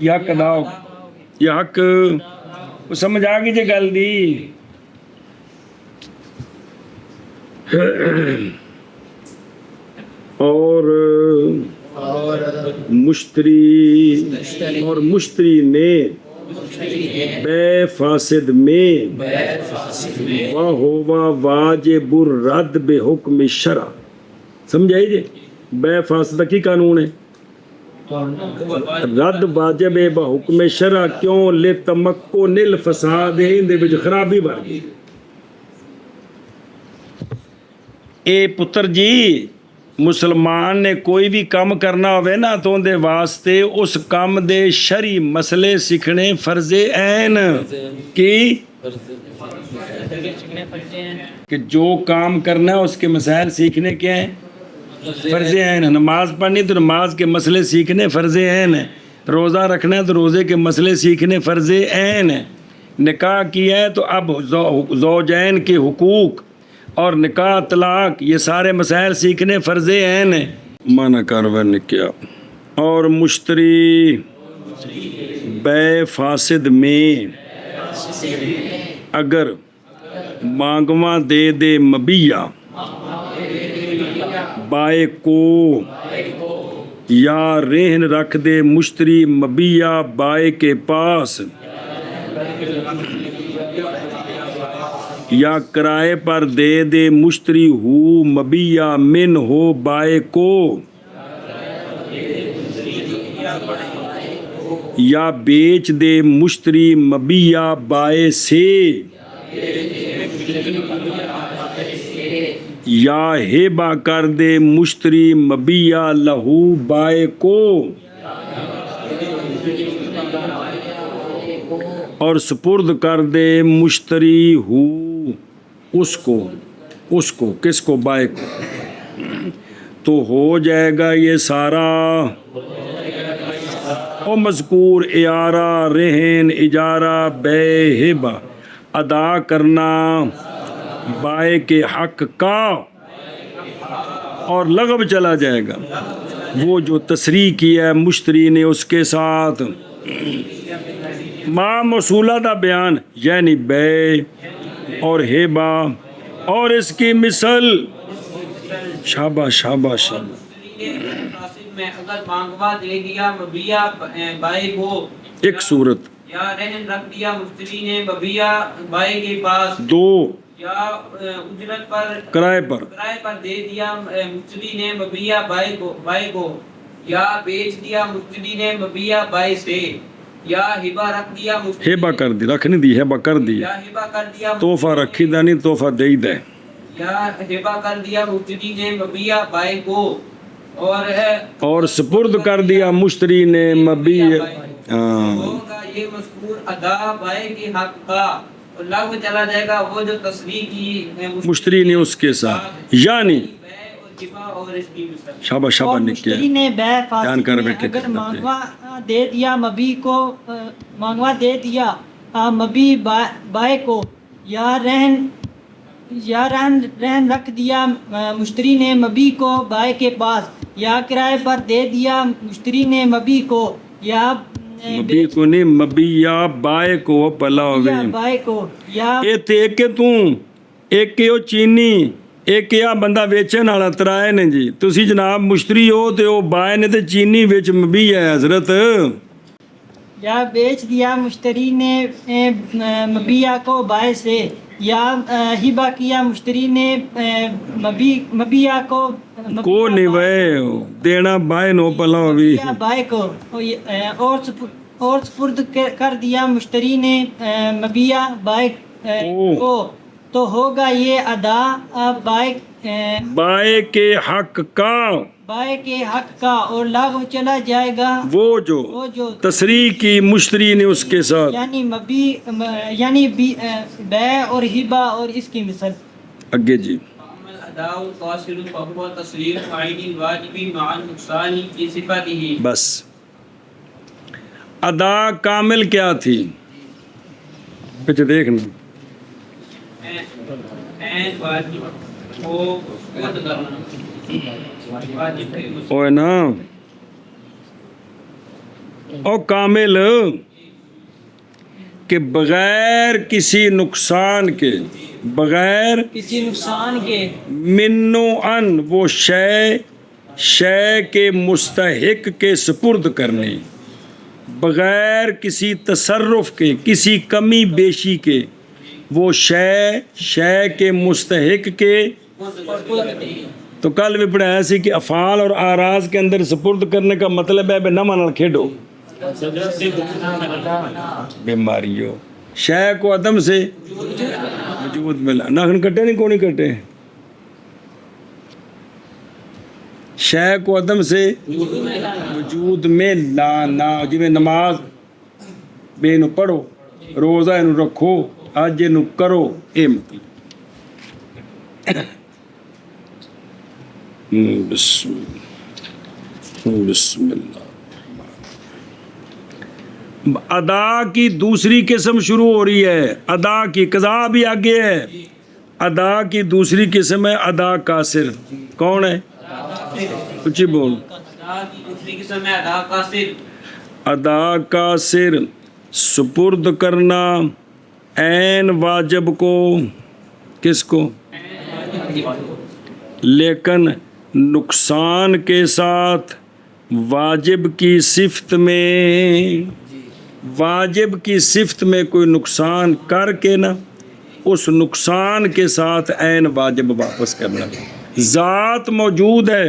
Speaker 1: یہ حق ادا ہو. یہ حق سمجھ آ گئی جی گل دی. اور مشتری نے بے فاسد میں وَهُوَ واجب الرد بحکم شرع. سمجھائی جی بے فاسد کی قانون ہے رد واجب ہے بحکم شرع. کیوں؟ لتمکن الفساد اندے وچ خرابی بڑھ گئی. اے پتر جی مسلمان نے کوئی بھی کام کرنا ہوئے نا تو اندے واسطے اس کام دے شرعی مسئلے سیکھنے فرض عین کی کہ جو کام کرنا ہے اس کے مسائل سیکھنے کیا ہیں فرض عین. نماز پڑھنی تو نماز کے مسئلے سیکھنے فرض عین ہے. روزہ رکھنا ہے تو روزے کے مسئلے سیکھنے فرض عین ہے. نکاح کیا ہے تو اب زوجین کے حقوق اور نکاح طلاق یہ سارے مسائل سیکھنے فرض عین ہے. مانا کارور نے کیا. اور مشتری بے فاسد میں اگر مانگواں دے دے مبیع بائے کو یا رہن رکھ دے مشتری مبیع بائے کے پاس یا کرائے پر دے دے مشتری ہو مبیع من ہو بائے کو یا بیچ دے مشتری مبیع بائے سے یا ہیبہ کر دے مشتری مبیع لہو بائے کو اور سپرد کر دے مشتری ہو اس کو کس کو؟ بائے کو. تو ہو جائے گا یہ سارا اور مذکور اعارہ رہن اجارہ بے ہبہ ادا کرنا بائے کے حق کا اور لغو چلا جائے گا وہ جو تصریح کیا ہے مشتری نے اس کے ساتھ. ما موصولہ دا بیان یعنی بے اور ہیبہ اور اس کی مثل. شاباش شاباش
Speaker 2: میں اگر مانگوا دے دیا مبیع بائے کو
Speaker 1: ایک صورت
Speaker 2: یا رہن رکھ دیا مشتری نے مبیع بائے کے پاس.
Speaker 1: دو
Speaker 2: یا اجرت پر
Speaker 1: کرائے پر،
Speaker 2: کرائے پر دے دیا مشتری نے مبیع بائع کو، یا بیچ دیا مشتری نے مبیع بائع سے، یا ہبہ رکھ دیا
Speaker 1: ہیبا کر دی، رکھ نہیں دی، ہیبا کر دی،
Speaker 2: یا ہبہ کر دیا
Speaker 1: تحفہ رکھی دا نہیں، تحفہ دے ہی دے،
Speaker 2: یا ہبہ کر دیا مشتری نے مبیع بائع کو،
Speaker 1: اور سپرد کر دیا مشتری نے مبیع،
Speaker 2: ہوگا یہ مذکور ادا بائع کے حق کا، اور لغو چلا جائے گا وہ جو تصریح کی
Speaker 1: مشتری نے اس کے ساتھ، یعنی
Speaker 2: بائع اور ہبہ اور اس کی مثال۔
Speaker 1: شابہ
Speaker 3: اور
Speaker 1: شابہ
Speaker 3: مشتری
Speaker 1: نکیا
Speaker 3: نے بیع
Speaker 1: بیان کر
Speaker 3: فاسد میں
Speaker 1: بیٹھے
Speaker 3: اگر
Speaker 1: کرتے۔
Speaker 3: مانگوا دے دیا مبی کو، مانگوا دے دیا مبی بائع کو، یا رہن رکھ دیا مشتری نے مبی کو بائع کے پاس، یا کرائے پر دے دیا مشتری نے مبی کو، یا
Speaker 1: مبی کو نہیں، مبیع بائع کو پلا ہوئے،
Speaker 3: بائع کو، یا
Speaker 1: ایک کہ ایک کہ چینی، ایک کہ بندہ ویچن والا ترائے نے جی، تسی جناب مشتری ہو تے او بائع نے تے چینی وچ مبیع ہے حضرت،
Speaker 3: یا بیچ دیا مشتری نے مبیع کو بائع سے، یا ہبہ کیا مشتری نے مبیع کو
Speaker 1: نہیں وے دینا بائع نو پلا ہوئی،
Speaker 3: بائع کو، اور سپرد کر دیا مشتری نے مبیع بائع کو، تو ہوگا یہ ادا
Speaker 1: بائع کے حق کا،
Speaker 3: بائع کے حق کا، اور لاغو چلا جائے گا
Speaker 1: وہ
Speaker 3: وہ
Speaker 1: جو
Speaker 3: جو
Speaker 1: تصریح کی مشتری نے اس کے ساتھ،
Speaker 3: یعنی بیع اور ہبہ اور اس کی مثال۔
Speaker 1: اگے جی
Speaker 2: عمل اداء قاصر فهو تصریح فاعل واجب مع النقصان کی صفته۔
Speaker 1: بس ادا کامل کیا تھی، پیچھے دیکھنا،
Speaker 2: این واجب کو خود کرنا، واجب ہے
Speaker 1: اوے نا او کامل کہ بغیر کسی نقصان کے، بغیر
Speaker 3: کسی نقصان کے،
Speaker 1: منو ان وہ شے کے مستحق کے سپرد کرنے، بغیر کسی تصرف کے، کسی کمی بیشی کے، وہ شے کے مستحق کے، تو کل بھی پڑھایا سی کہ افعال اور آراز کے اندر سپرد کرنے کا مطلب ہے نہ مانا کھیڈو، بیماریوں شے کو عدم سے وجود ملا، ناخن کٹے نہیں کونی کٹے، شے کو عدم سے وجود میں لانا، جی میں نماز بے نو پڑھو، روزہ نو رکھو، آج نو کرو، اے مطلب بسم اللہ۔ ادا کی دوسری قسم شروع ہو رہی ہے، ادا کی قضا بھی آگے ہے، ادا کی دوسری قسم ہے ادا قاصر، کون ہے؟ کچھ بول۔
Speaker 2: ادا کی دوسری قسم ہے ادا قاصر،
Speaker 1: ادا قاصر سپرد کرنا عین واجب کو، کس کو؟ لیکن نقصان کے ساتھ واجب کی صفت میں، واجب کی صفت میں کوئی نقصان کر کے نا اس نقصان کے ساتھ عین واجب واپس کرنا، ذات موجود ہے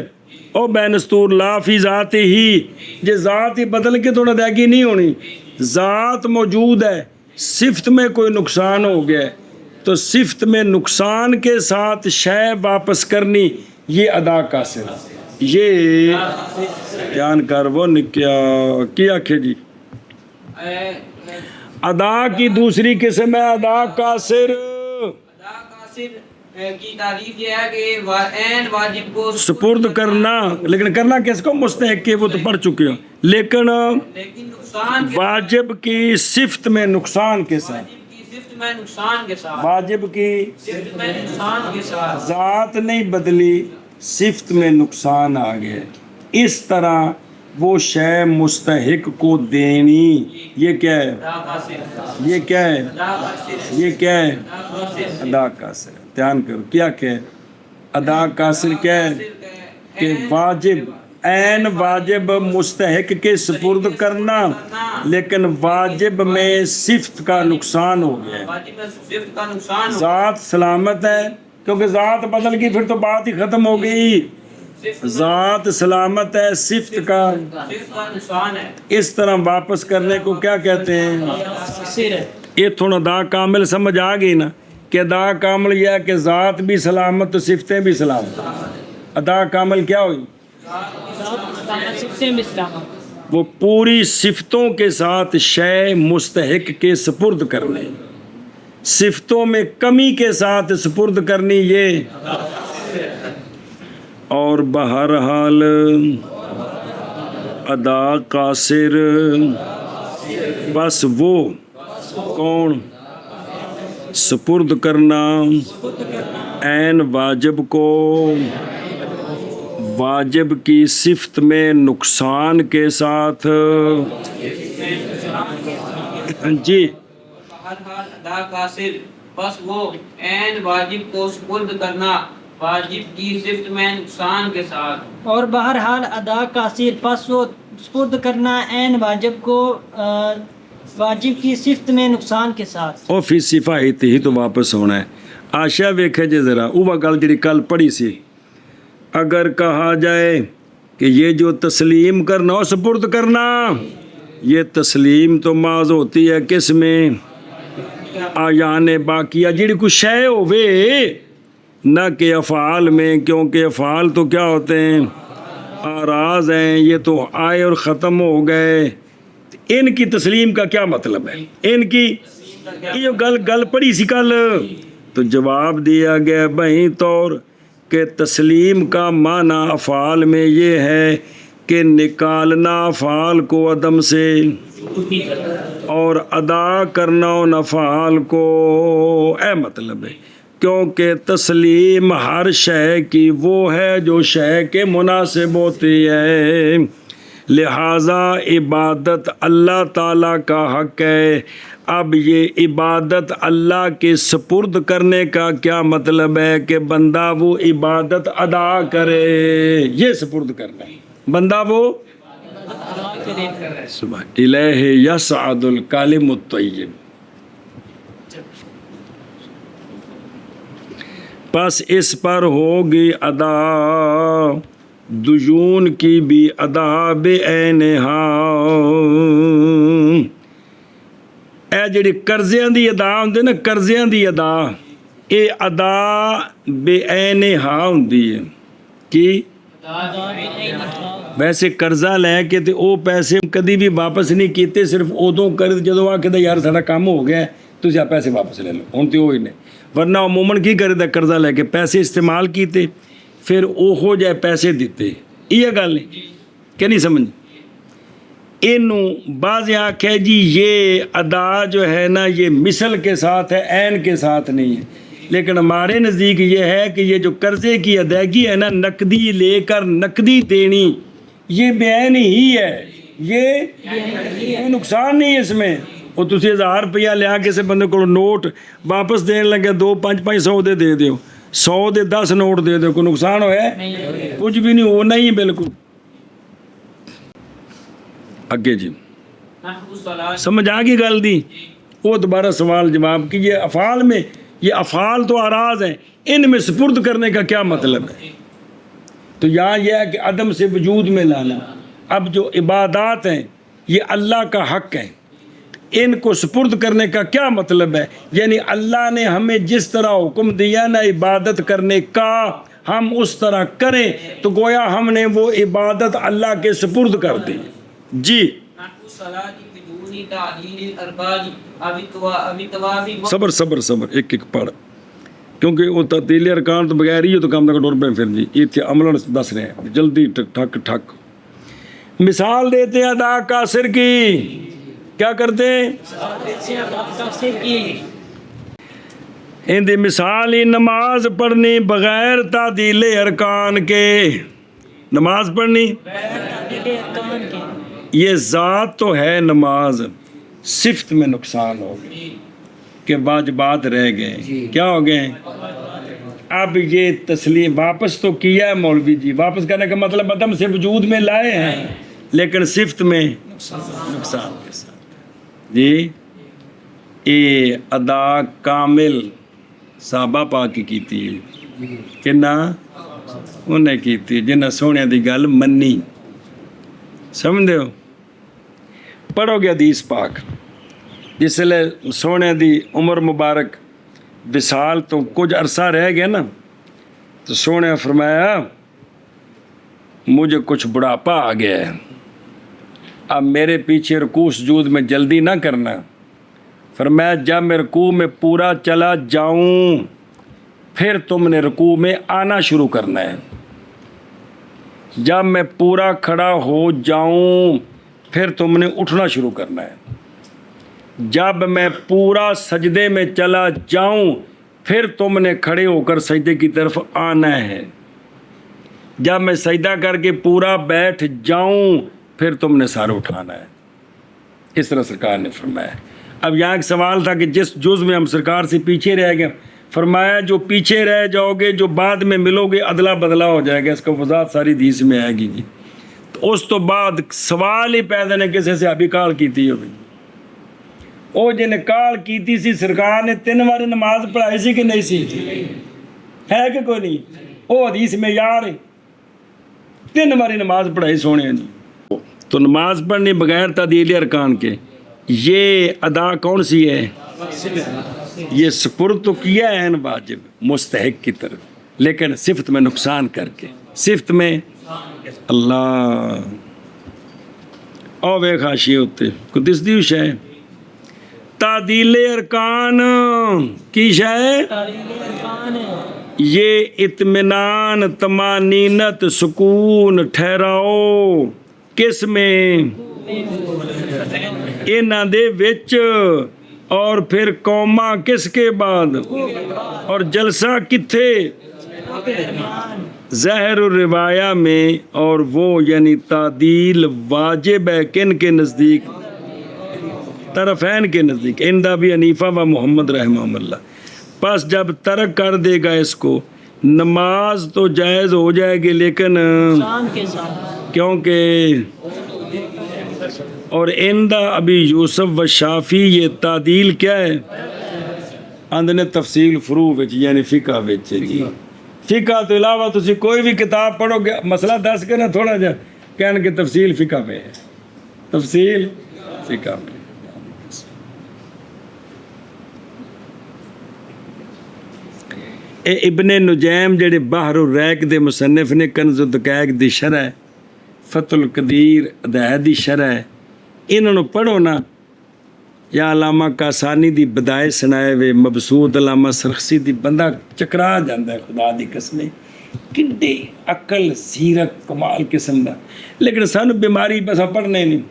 Speaker 1: او بینستور لا فی ذات ہی، یہ ذات ہی بدل کے تو ادائیگی نہیں ہونی، ذات موجود ہے، صفت میں کوئی نقصان ہو گیا ہے تو صفت میں نقصان کے ساتھ شے واپس کرنی، یہ ادا قاصر، یہ بیان کر وہ کیا کہ جی ادا کی دوسری قسم ہے ادا قاصر،
Speaker 2: ادا قاصر کی تعریف یہ ہے کہ عین واجب کو
Speaker 1: سپرد کرنا، لیکن کرنا کس کو؟ مستحق کے، وہ تو پڑھ چکے ہو، لیکن
Speaker 2: نقصان
Speaker 1: واجب کی صفت میں نقصان کے ساتھ،
Speaker 2: کی صفت میں نقصان کے ساتھ،
Speaker 1: واجب کی
Speaker 2: صفت میں نقصان کے ساتھ،
Speaker 1: ذات نہیں بدلی، صفت میں نقصان آ گیا، اس طرح وہ شے مستحق کو دینی، یہ کیا ہے؟
Speaker 2: ادا قاصر،
Speaker 1: یہ کیا ہے؟
Speaker 2: ادا قاصر،
Speaker 1: یہ کیا ہے؟
Speaker 2: ادا قاصر،
Speaker 1: ادا قاصر، دھیان کرو کیا کہ ادا قاصر کیا ہے کہ واجب عین واجب مستحق کے سپرد کرنا، لیکن واجب میں صفت کا نقصان ہو گیا ہے۔
Speaker 2: واجب میں صفت کا نقصان ہو،
Speaker 1: ذات سلامت ہے، کیونکہ ذات بدل گئی پھر تو بات ہی ختم ہو گئی۔ ذات سلامت ہے، صفت کا
Speaker 2: نقصان ہے۔
Speaker 1: اس طرح واپس کرنے کو کیا کہتے ہیں؟ یہ تھوڑا دا کامل سمجھ آ گئی نا، کہ دا کامل یہ ہے کہ ذات بھی سلامت تو صفتیں بھی سلامت۔ ادا کامل کیا ہوئی؟ وہ پوری صفتوں کے ساتھ شے مستحق کے سپرد کرنے، صفتوں میں کمی کے ساتھ سپرد کرنی یہ، اور بہرحال ادا قاصر، بس وہ کون؟ سپرد کرنا عین واجب کو واجب کی صفت میں نقصان کے ساتھ، جی
Speaker 2: بہرحال ادا قاصر، بس وہ عین واجب کو سپرد کرنا واجب کی صفت میں نقصان کے ساتھ،
Speaker 3: اور بہرحال ادا قاصر، پس وہ سپرد کرنا عین واجب کو واجب کی صفت میں نقصان کے ساتھ۔
Speaker 1: اور فی صفات ہی تو واپس ہونا ہے۔ آشا ویکھے جے ذرا وہ گل جڑی کل پڑھی سی، اگر کہا جائے کہ یہ جو تسلیم کرنا اور سپرد کرنا، یہ تسلیم تو ماض ہوتی ہے کس میں؟ آیان باقیہ، جڑی کوئی شے ہوئے، نہ کہ افعال میں، کیونکہ افعال تو کیا ہوتے ہیں؟ آراز ہیں، یہ تو آئے اور ختم ہو گئے۔ ان کی تسلیم کا کیا مطلب ہے؟ ان کی یہ جو گل پڑھی سی کل، تو جواب دیا گیا بہی طور کہ تسلیم کا معنی افعال میں یہ ہے کہ نکالنا افعال کو عدم سے، اور ادا کرنا ان افعال کو، اے مطلب ہے کیونکہ تسلیم ہر شے کی وہ ہے جو شے کے مناسب ہوتی ہے، لہٰذا عبادت اللہ تعالیٰ کا حق ہے۔ اب یہ عبادت اللہ کے سپرد کرنے کا کیا مطلب ہے؟ کہ بندہ وہ عبادت ادا کرے، یہ سپرد کرنا ہے، بندہ وہ سبحان الیہ یصعد الکلم الطیب۔ پس اس پر ہوگی ادا دجون کی بھی ادا بے عینہا، اے جڑی قرضیاں دی ادا ہوندی نا، قرضیاں دی ادا، اے ادا بے عینہا ہوندی ہے۔ کی ویسے قرضہ لے کے تے او پیسے کدی بھی واپس نہیں کیتے، صرف ادوں کر جدوں آ کے یار ساڈا کام ہو گیا تسی آ پیسے واپس لے لو، ہن تے وہی نے، ورنہ عموماً کی کرے قرضہ لے کے پیسے استعمال کیتے پھر اوہو جائے پیسے دیتے، یہ گل ہے کہ نہیں سمجھ؟ انہوں بعض آکھے جی یہ ادا جو ہے نا یہ مثل کے ساتھ ہے، عین کے ساتھ نہیں ہے، لیکن ہمارے نزدیک یہ ہے کہ یہ جو قرضے کی ادائیگی ہے نا، نقدی لے کر نقدی دینی، یہ بے عین ہی ہے، یہ کوئی نقصان نہیں ہے اس میں۔ وہ تسی 1000 روپیہ لیا کسی بندے کو نوٹ واپس دین لگے 200-500 دے دیو، 100 دے 10 نوٹ دے دیو، کوئی نقصان ہویا؟ کچھ بھی نہیں ہونا ہی بالکل۔ اگے جی سمجھ آ گئی گل دی؟ وہ دوبارہ سوال جواب کہ یہ افعال میں، یہ افعال تو آراز ہیں، ان میں سپرد کرنے کا کیا مطلب ہے؟ تو یہاں یہ ہے کہ عدم سے وجود میں لانا۔ اب جو عبادات ہیں یہ اللہ کا حق ہے، ان کو سپرد کرنے کا کیا مطلب ہے؟ یعنی اللہ نے ہمیں جس طرح حکم دیا نا عبادت کرنے کا، ہم اس طرح کریں تو گویا ہم نے وہ عبادت اللہ کے سپرد کر دی۔ جی صبر صبر صبر، ایک ایک پڑھ، کیونکہ وہ تعطیل ارکان تو بغیر ہی تو کام کا ڈور پہ پھر جی یہ عمل دس رہے ہیں، جلدی ٹھک ٹھک۔ مثال دیتے ہیں ادا قاصر کی، کیا کرتے ہیں؟ اندی مثال ہی نماز پڑھنی بغیر تعدیل ارکان کے، نماز پڑھنی یہ ذات تو ہے نماز، صفت میں نقصان ہو گئی کہ واجبات رہ گئے، کیا ہو گئے؟ اب یہ تسلیم واپس تو کیا ہے مولوی جی، واپس کرنے کا مطلب عدم سے وجود میں لائے ہیں لیکن صفت میں نقصان کے ساتھ جی۔ یہ ادا کامل صحابہ پاک کی تھی کہ نہ انہیں کی تھی جنہیں سونے دی گل منی، سمجھے ہو؟ پڑھو گے حدیث پاک، جس لئے سونے دی عمر مبارک وصال تو کچھ عرصہ رہ گیا نا، تو سونے نے فرمایا مجھے کچھ بڑھاپا آ گیا ہے، اب میرے پیچھے رکوع سجود میں جلدی نہ کرنا۔ فرمایا جب میں رکوع میں پورا چلا جاؤں پھر تم نے رکوع میں آنا شروع کرنا ہے، جب میں پورا کھڑا ہو جاؤں پھر تم نے اٹھنا شروع کرنا ہے، جب میں پورا سجدے میں چلا جاؤں پھر تم نے کھڑے ہو کر سجدے کی طرف آنا ہے، جب میں سجدہ کر کے پورا بیٹھ جاؤں پھر تم نے سارا اٹھانا ہے۔ اس طرح سرکار نے فرمایا۔ اب یہاں ایک سوال تھا کہ جس جز میں ہم سرکار سے پیچھے رہ گئے، فرمایا جو پیچھے رہ جاؤ گے جو بعد میں ملو گے ادلا بدلا ہو جائے گا، اس کا وضاحت ساری حدیث میں آئے گی جی۔ تو اس تو بعد سوال ہی پیدا نے کسی سے ابھی کال کی تھی ہوگی، وہ جن کال کی تھی سی سرکار نے 3 بار نماز پڑھائی سی کہ نہیں سی؟ ہے کہ کوئی نہیں؟ وہ حدیث میں یار 3 بار نماز پڑھائی سونے نہیں۔ تو نماز پڑھنے بغیر تعدیل ارکان کے یہ ادا کون سی ہے؟ یہ سپرد تو کیا ہے ان واجب مستحق کی طرف، لیکن صفت میں نقصان کر کے، صفت میں اللہ او بے خاشی ہوتے کو دس دیوش ہے تعدیل ارکان کی شے، یہ اطمینان طمانینت سکون ٹھہراؤ کس میں؟ انہاں دے وچ، اور پھر قوما کس کے بعد، اور جلسہ کتھے؟ ظاہر الروایہ میں، اور وہ یعنی تعدیل واجب ہے کن کے نزدیک؟ طرفین کے نزدیک، اندہ بھی حنیفہ و محمد رحمہ اللہ۔ پس جب ترک کر دے گا اس کو نماز تو جائز ہو جائے گی لیکن کیونکہ اور اندہ ابھی یوسف و شافی یہ تعدیل کیا ہے؟ اندنے تفصیل فروع وچ یعنی فقہ وچ جی۔ فقہ تو علاوہ تسی کوئی بھی کتاب پڑھو گے مسئلہ دس کے نا تھوڑا جا کہنے کہ تفصیل فقہ میں ہے، تفصیل فقہ میں۔ اے ابن نجیم جڑے بحر الریق دے مصنف نے کنز الدقائق دی شرح، فتح القدیر ادائے دی شرح، انہوں نے پڑھو نا، یا علامہ کاسانی دی بدائے سنائے وے مبسوط علامہ سرخسی دی، بندہ چکرا جاندہ ہے خدا دی قسمیں، کڈے عقل سیرت کمال قسم دا، لیکن سانو بیماری بس پڑھنے نہیں،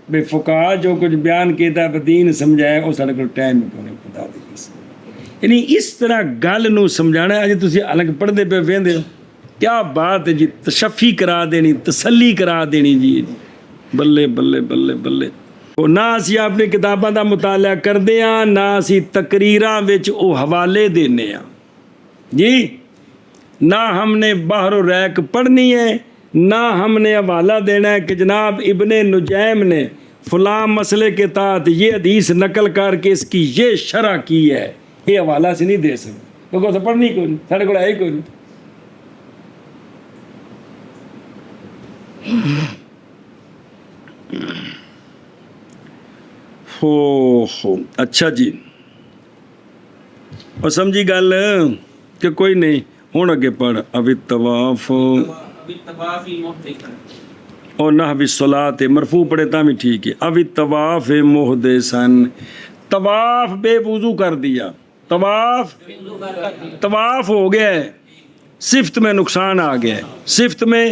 Speaker 1: بے فقہا جو کچھ بیان کیتا ہے دین سمجھائے وہ سارے کو ٹائم ہی کونے خدا دی قسم۔ یعنی اس طرح گل نو سمجھانا ہے، اج تسی الگ پڑھ دے پہ ویندے ہو، کیا بات ہے جی، تشفی کرا دینی، تسلی کرا دینی جی، بلے بلے بلے بلے۔ نہ اسی اپنی کتاباں دا مطالعہ کردے ہاں، نہ اسی تقریراں وچ او حوالے دینے ہاں جی، نہ ہم نے بحر الریق پڑھنی ہے، نہ ہم نے حوالہ دینا ہے کہ جناب ابن نجیم نے فلاں مسئلے کے تحت یہ حدیث نقل کر کے اس کی یہ شرح کی ہے، یہ حوالہ سے نہیں دے سکتے کیونکہ اسے پڑھنی کوئی نہیں، ساڑھے کو آئی کوئی نہیں۔ اچھا جی، اور سمجھی گل کہ کوئی نہیں، ہوں اگے پڑھ اب طواف اور نحو الصلاۃ مرفوع پڑھے تا بھی ٹھیک ہے۔ اب طواف محدثن، طواف بے وضو کر دیا، طواف ہو گیا ہے، صفت میں نقصان آ گیا ہے، صفت میں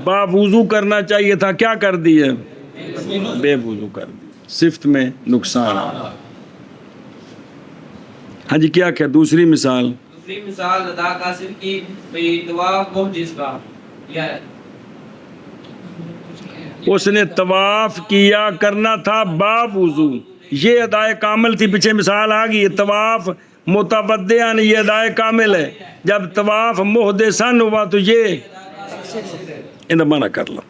Speaker 1: با وضو کرنا چاہیے تھا، کیا کر دیا؟ بے وضو کر دیا، صفت میں نقصان آ گیا۔ ہاں جی کیا کیا دوسری مثال؟
Speaker 2: دوسری مثال ادا کا صرف کی طواف محدث کا،
Speaker 1: اس نے طواف کیا کرنا تھا با وضو، یہ ادائے کامل تھی، پیچھے مثال آ گئی، طواف متودعن یہ ادائے کامل ہے. جب طواف محدثن ہوا تو یہ ان معنی کر لو.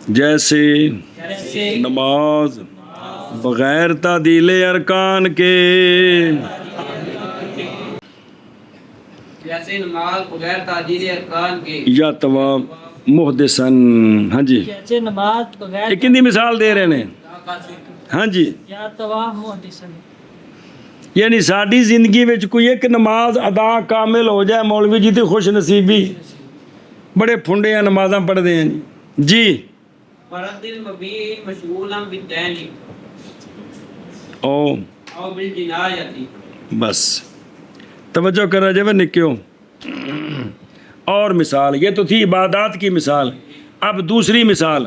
Speaker 1: جیسے نماز بغیر تعدیل ارکان کے
Speaker 2: جیسے نماز بغیر تعدیل ارکان کے
Speaker 1: یا طواف محدثن. ہاں جی
Speaker 3: جیسے نماز بغیر
Speaker 1: یہ کتنی مثال دے رہے ہیں. ہاں جی
Speaker 3: یا طواف محدثن.
Speaker 1: یعنی ساری زندگی وچ کوئی ایک نماز ادا کامل ہو جائے مولوی جی تے خوش نصیبی. بڑے پھنڈے ہیں نمازاں پڑھتے ہیں جی.
Speaker 2: فرض المبی مشغولا بالدین
Speaker 1: او
Speaker 2: او بالجنایت.
Speaker 1: بس توجہ کر رہا جائے نکیوں. اور مثال یہ تو تھی عبادات کی مثال. اب دوسری مثال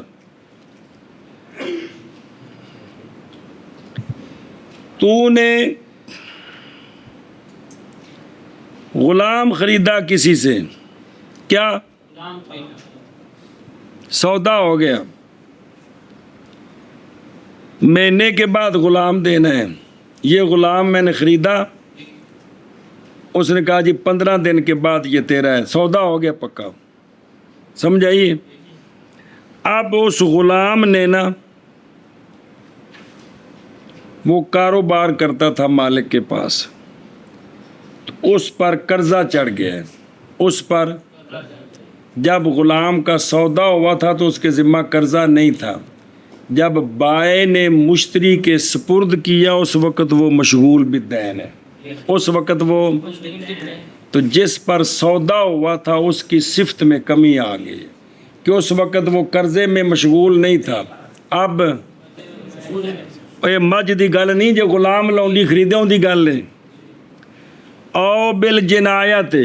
Speaker 1: تو نے غلام خریدا کسی سے, کیا
Speaker 2: غلام خریدا,
Speaker 1: سودا ہو گیا, مہینے کے بعد غلام دینا ہے. یہ غلام میں نے خریدا, اس نے کہا جی 15 دن کے بعد یہ تیرا ہے. سودا ہو گیا پکا. سمجھ آئیے. اب اس غلام نے نا وہ کاروبار کرتا تھا مالک کے پاس, تو اس پر قرضہ چڑھ گیا ہے. اس پر جب غلام کا سودا ہوا تھا تو اس کے ذمہ قرضہ نہیں تھا. جب بائع نے مشتری کے سپرد کیا اس وقت وہ مشغول بالدین ہے. اس وقت وہ تو جس پر سودا ہوا تھا اس کی صفت میں کمی آ گئی کہ اس وقت وہ قرضے میں مشغول نہیں تھا. اب یہ مجھ دی گل نہیں جو غلام لونڈی خریدے ان دی گل ہے. او بالجنایت,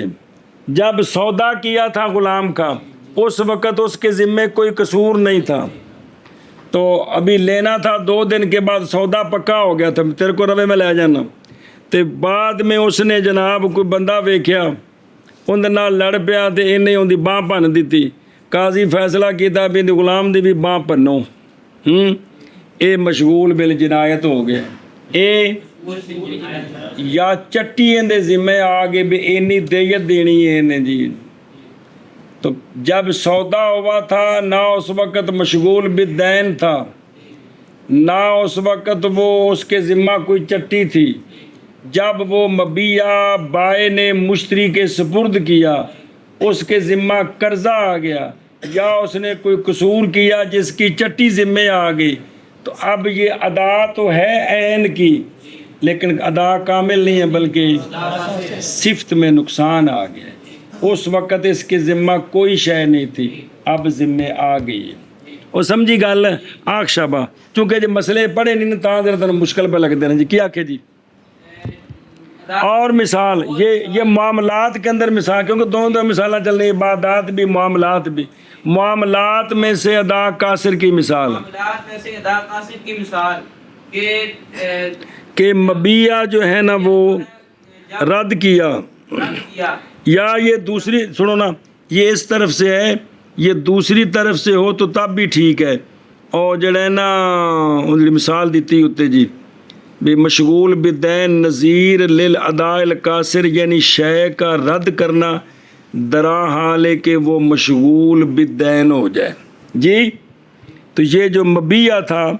Speaker 1: جب سودا کیا تھا غلام کا اس وقت اس کے ذمے کوئی قصور نہیں تھا, تو ابھی لینا تھا 2 دن کے بعد سودا پکا ہو گیا تھا, تیرے کو روے میں لے جانا. تے بعد میں اس نے جناب کوئی بندہ ویکھیا اندر نال لڑ پیا تے انہیں ان دی باں بھن دیتی. قاضی فیصلہ کیتا بھی غلام دی بھی باں بھنو. اے مشغول بالجنایت ہو گیا. اے یا چٹی اندے ذمہ آ گئے بھی اینی دیت دینی ہے انہیں جی. تو جب سودا ہوا تھا نہ اس وقت مشغول بالدین تھا, نہ اس وقت وہ اس کے ذمہ کوئی چٹی تھی. جب وہ مبیع بائع نے مشتری کے سپرد کیا اس کے ذمہ قرضہ آ گیا یا اس نے کوئی قصور کیا جس کی چٹی ذمہ آ گئی, تو اب یہ ادا تو ہے عین کی لیکن ادا کامل نہیں ہے بلکہ صفت میں نقصان آ گیا. اس وقت اس کے ذمہ کوئی شے نہیں تھی, اب ذمہ آ گئی ہے. وہ سمجھی گل آخ شابہ. چونکہ جو مسئلے پڑھے نہیں تا ذرا تن مشکل پہ لگتے ہیں جی. کیا کہ جی اور مثال یہ معاملات کے اندر مثال, کیونکہ دونوں مثالیں چل رہی, عبادات بھی معاملات بھی. معاملات میں سے ادا قاصر کی مثال,
Speaker 2: معاملات میں سے ادا قاصر کی مثال
Speaker 1: کہ مبیع جو ہے نا وہ رد کیا, یا یہ دوسری سنو نا, یہ اس طرف سے ہے یہ دوسری طرف سے ہو تو تب بھی ٹھیک ہے. اور جڑا ہے نا مثال دیتی ہوتے جی بھی مشغول بالدین نظیر للاداء القاصر, یعنی شے کا رد کرنا درا حال ہے کہ وہ مشغول بالدین ہو جائے جی. تو یہ جو مبیع تھا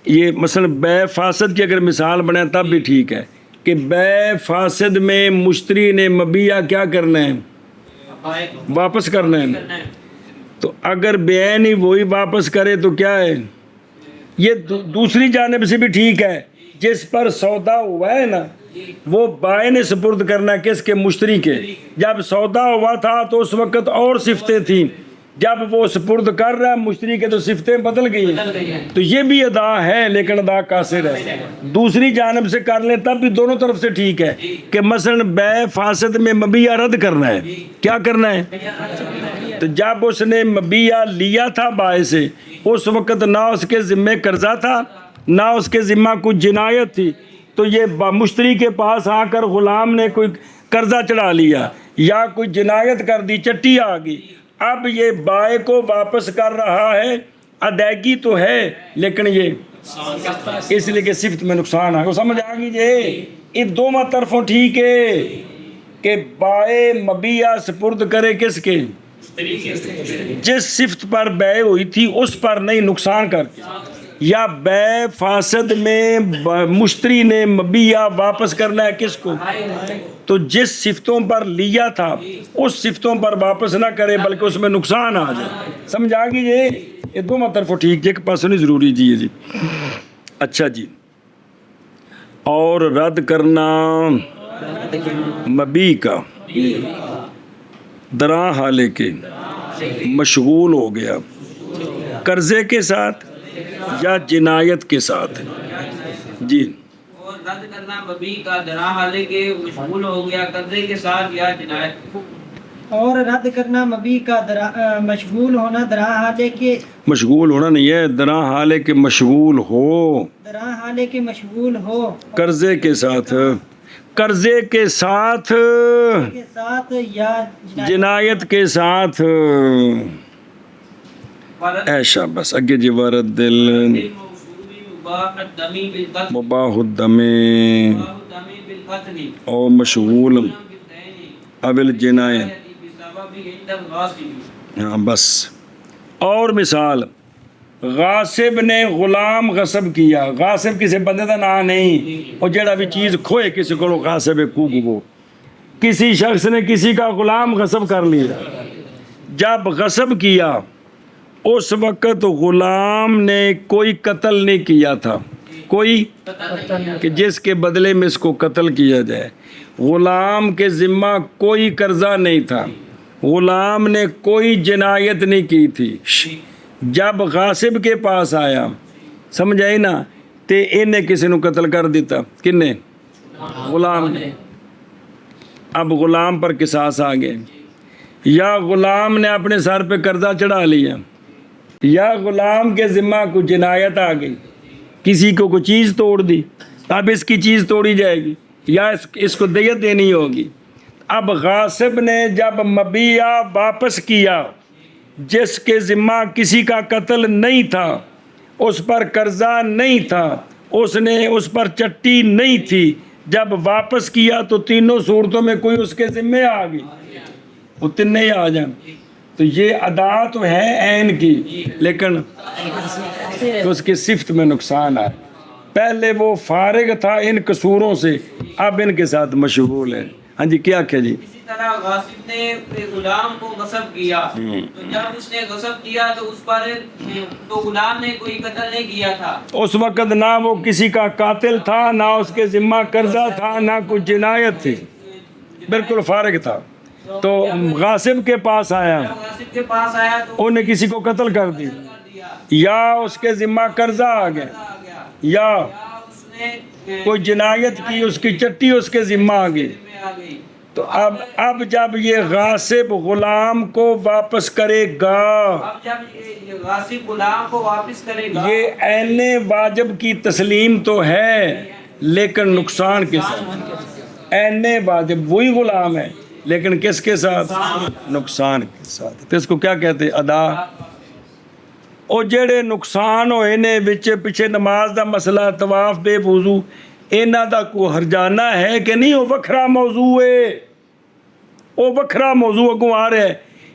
Speaker 1: یہ مثلا بے فاسد کی اگر مثال بنے تب بھی ٹھیک ہے کہ بے فاسد میں مشتری نے مبیع کیا کرنا ہے, واپس کرنا ہے. تو اگر بین ہی وہی واپس کرے تو کیا ہے, یہ دوسری جانب سے بھی ٹھیک ہے. جس پر سودا ہوا ہے نا وہ بائع نے سپرد کرنا کس کے, مشتری کے. جب سودا ہوا تھا تو اس وقت اور صفتیں تھیں, جب وہ سپرد کر رہا ہے مشتری کے تو صفتیں بدل گئی ہیں. تو یہ بھی ادا ہے لیکن ادا قاصر ہے. دوسری جانب سے کر لیں تب بھی دونوں طرف سے ٹھیک ہے کہ مثلا بے فاسد میں مبیع رد کرنا ہے, کیا کرنا ہے. تو جب اس نے مبیع لیا تھا بائع سے اس وقت نہ اس کے ذمے قرضہ تھا نہ اس کے ذمہ کوئی جنایت تھی, تو یہ مشتری کے پاس آ کر غلام نے کوئی قرضہ چڑھا لیا یا کوئی جنایت کر دی, چٹی آ گئی. اب یہ بائع کو واپس کر رہا ہے, ادائیگی تو ہے لیکن یہ اس لیے کہ صفت میں نقصان ہے. وہ سمجھ آ گئی جی. یہ دونوں طرفوں ٹھیک ہے کہ بائے مبیہ سپرد کرے کس کے؟ جس صفت پر بے ہوئی تھی اس پر نہیں، نقصان کر کے. یا بے فاسد میں مشتری نے مبیہ واپس کرنا ہے کس کو؟ تو جس صفتوں پر لیا تھا اس صفتوں پر واپس نہ کرے بلکہ اس میں نقصان آ جائے. سمجھ آ گئی جی. یہ دونوں طرفوں ٹھیک جی، ایک پاس نہیں ضروری جی. جی اچھا جی. اور رد کرنا مبی کا درا حالے کے مشغول ہو گیا قرضے کے ساتھ یا جنایت کے ساتھ. جی.
Speaker 2: اور رد کرنا مبی کا درا حالے کے مشغول ہو گیا قرضے کے ساتھ یا جنایت.
Speaker 3: اور رد کرنا مبی کا مشغول ہونا درا حالے کے،
Speaker 1: مشغول ہونا نہیں ہے، درا حالے کے مشغول ہو،
Speaker 3: درا حالے کے مشغول ہو
Speaker 1: قرضے کے ساتھ، قرضے کے ساتھ
Speaker 3: کے ساتھ یا
Speaker 1: جنایت کے ساتھ. ایشا بس اگے جی. ورد دل مباح الدم او مشغول ابل جنایت. ہاں بس. اور مثال غاصب نے غلام غصب کیا. غاصب کسی بندے کا نام نہیں، اور جڑا بھی چیز کھوئے کسی کو غاصب کو وہ. کسی شخص نے کسی کا غلام غصب کر لیا. جب غصب کیا اس وقت غلام نے کوئی قتل نہیں کیا تھا، کوئی کہ جس کے بدلے میں اس کو قتل کیا جائے. غلام کے ذمہ کوئی قرضہ نہیں تھا، غلام نے کوئی جنایت نہیں کی تھی. جب غاصب کے پاس آیا سمجھ آئی نا تے انہیں کسی نے قتل کر دیتا. کن نے؟ غلام نے. اب غلام پر قصاص آ گئے. یا غلام نے اپنے سر پہ قرضہ چڑھا لیا، یا غلام کے ذمہ کوئی جنایت آ گئی، کسی کو کوئی چیز توڑ دی، اب اس کی چیز توڑی جائے گی یا اس کو دیت دینی ہوگی. اب غاصب نے جب مبیہ واپس کیا جس کے ذمہ کسی کا قتل نہیں تھا، اس پر قرضہ نہیں تھا، اس نے اس پر چٹی نہیں تھی، جب واپس کیا تو تینوں صورتوں میں کوئی اس کے ذمہ آ گئی، وہ تین ہی آ جائیں. تو یہ ادا تو ہے عین کی، لیکن اس کی صفت میں نقصان ہے. پہلے وہ فارغ تھا ان قصوروں سے، اب ان کے ساتھ مشغول ہے. ہاں جی کیا کیا جی.
Speaker 2: اسی طرح غاصب نے غلام کو غصب کیا، تو جب اس نے غصب کیا تو اس پر تو غلام نے کوئی قتل نہیں کیا تھا.
Speaker 1: اس وقت نہ وہ کسی کا قاتل تھا، نہ اس کے ذمہ قرضہ تھا، نہ کوئی جنایت تھی، بالکل فارغ تھا. تو غاصب کے پاس آیا،
Speaker 2: غاصب کے پاس آیا تو
Speaker 1: انہیں کسی کو قتل کر دی، یا اس کے ذمہ قرضہ آ گیا، یا
Speaker 2: اس نے
Speaker 1: کوئی جنایت کی، اس کی چٹی اس کے ذمہ آ گئی.
Speaker 2: آ گئی.
Speaker 1: تو اب جب یہ غاصب غلام کو واپس کرے گا،
Speaker 2: اب جب یہ غاصب غلام کو واپس کرے گا،
Speaker 1: یہ عین واجب کی تسلیم تو ہے لیکن نقصان کے ساتھ. عین واجب وہی غلام ہے لیکن کس کے ساتھ؟ نقصان کے ساتھ. تو اس کو کیا کہتے؟ ادا. او جڑے نقصان ہوئے نے وچ پیچھے نماز دا مسئلہ، طواف بے وضو، انہاں دا کو ہرجانہ ہے کہ نہیں؟ وہ وکھرا موضوع ہے، وہ وکھرا موضوع اگوں آ رہا ہے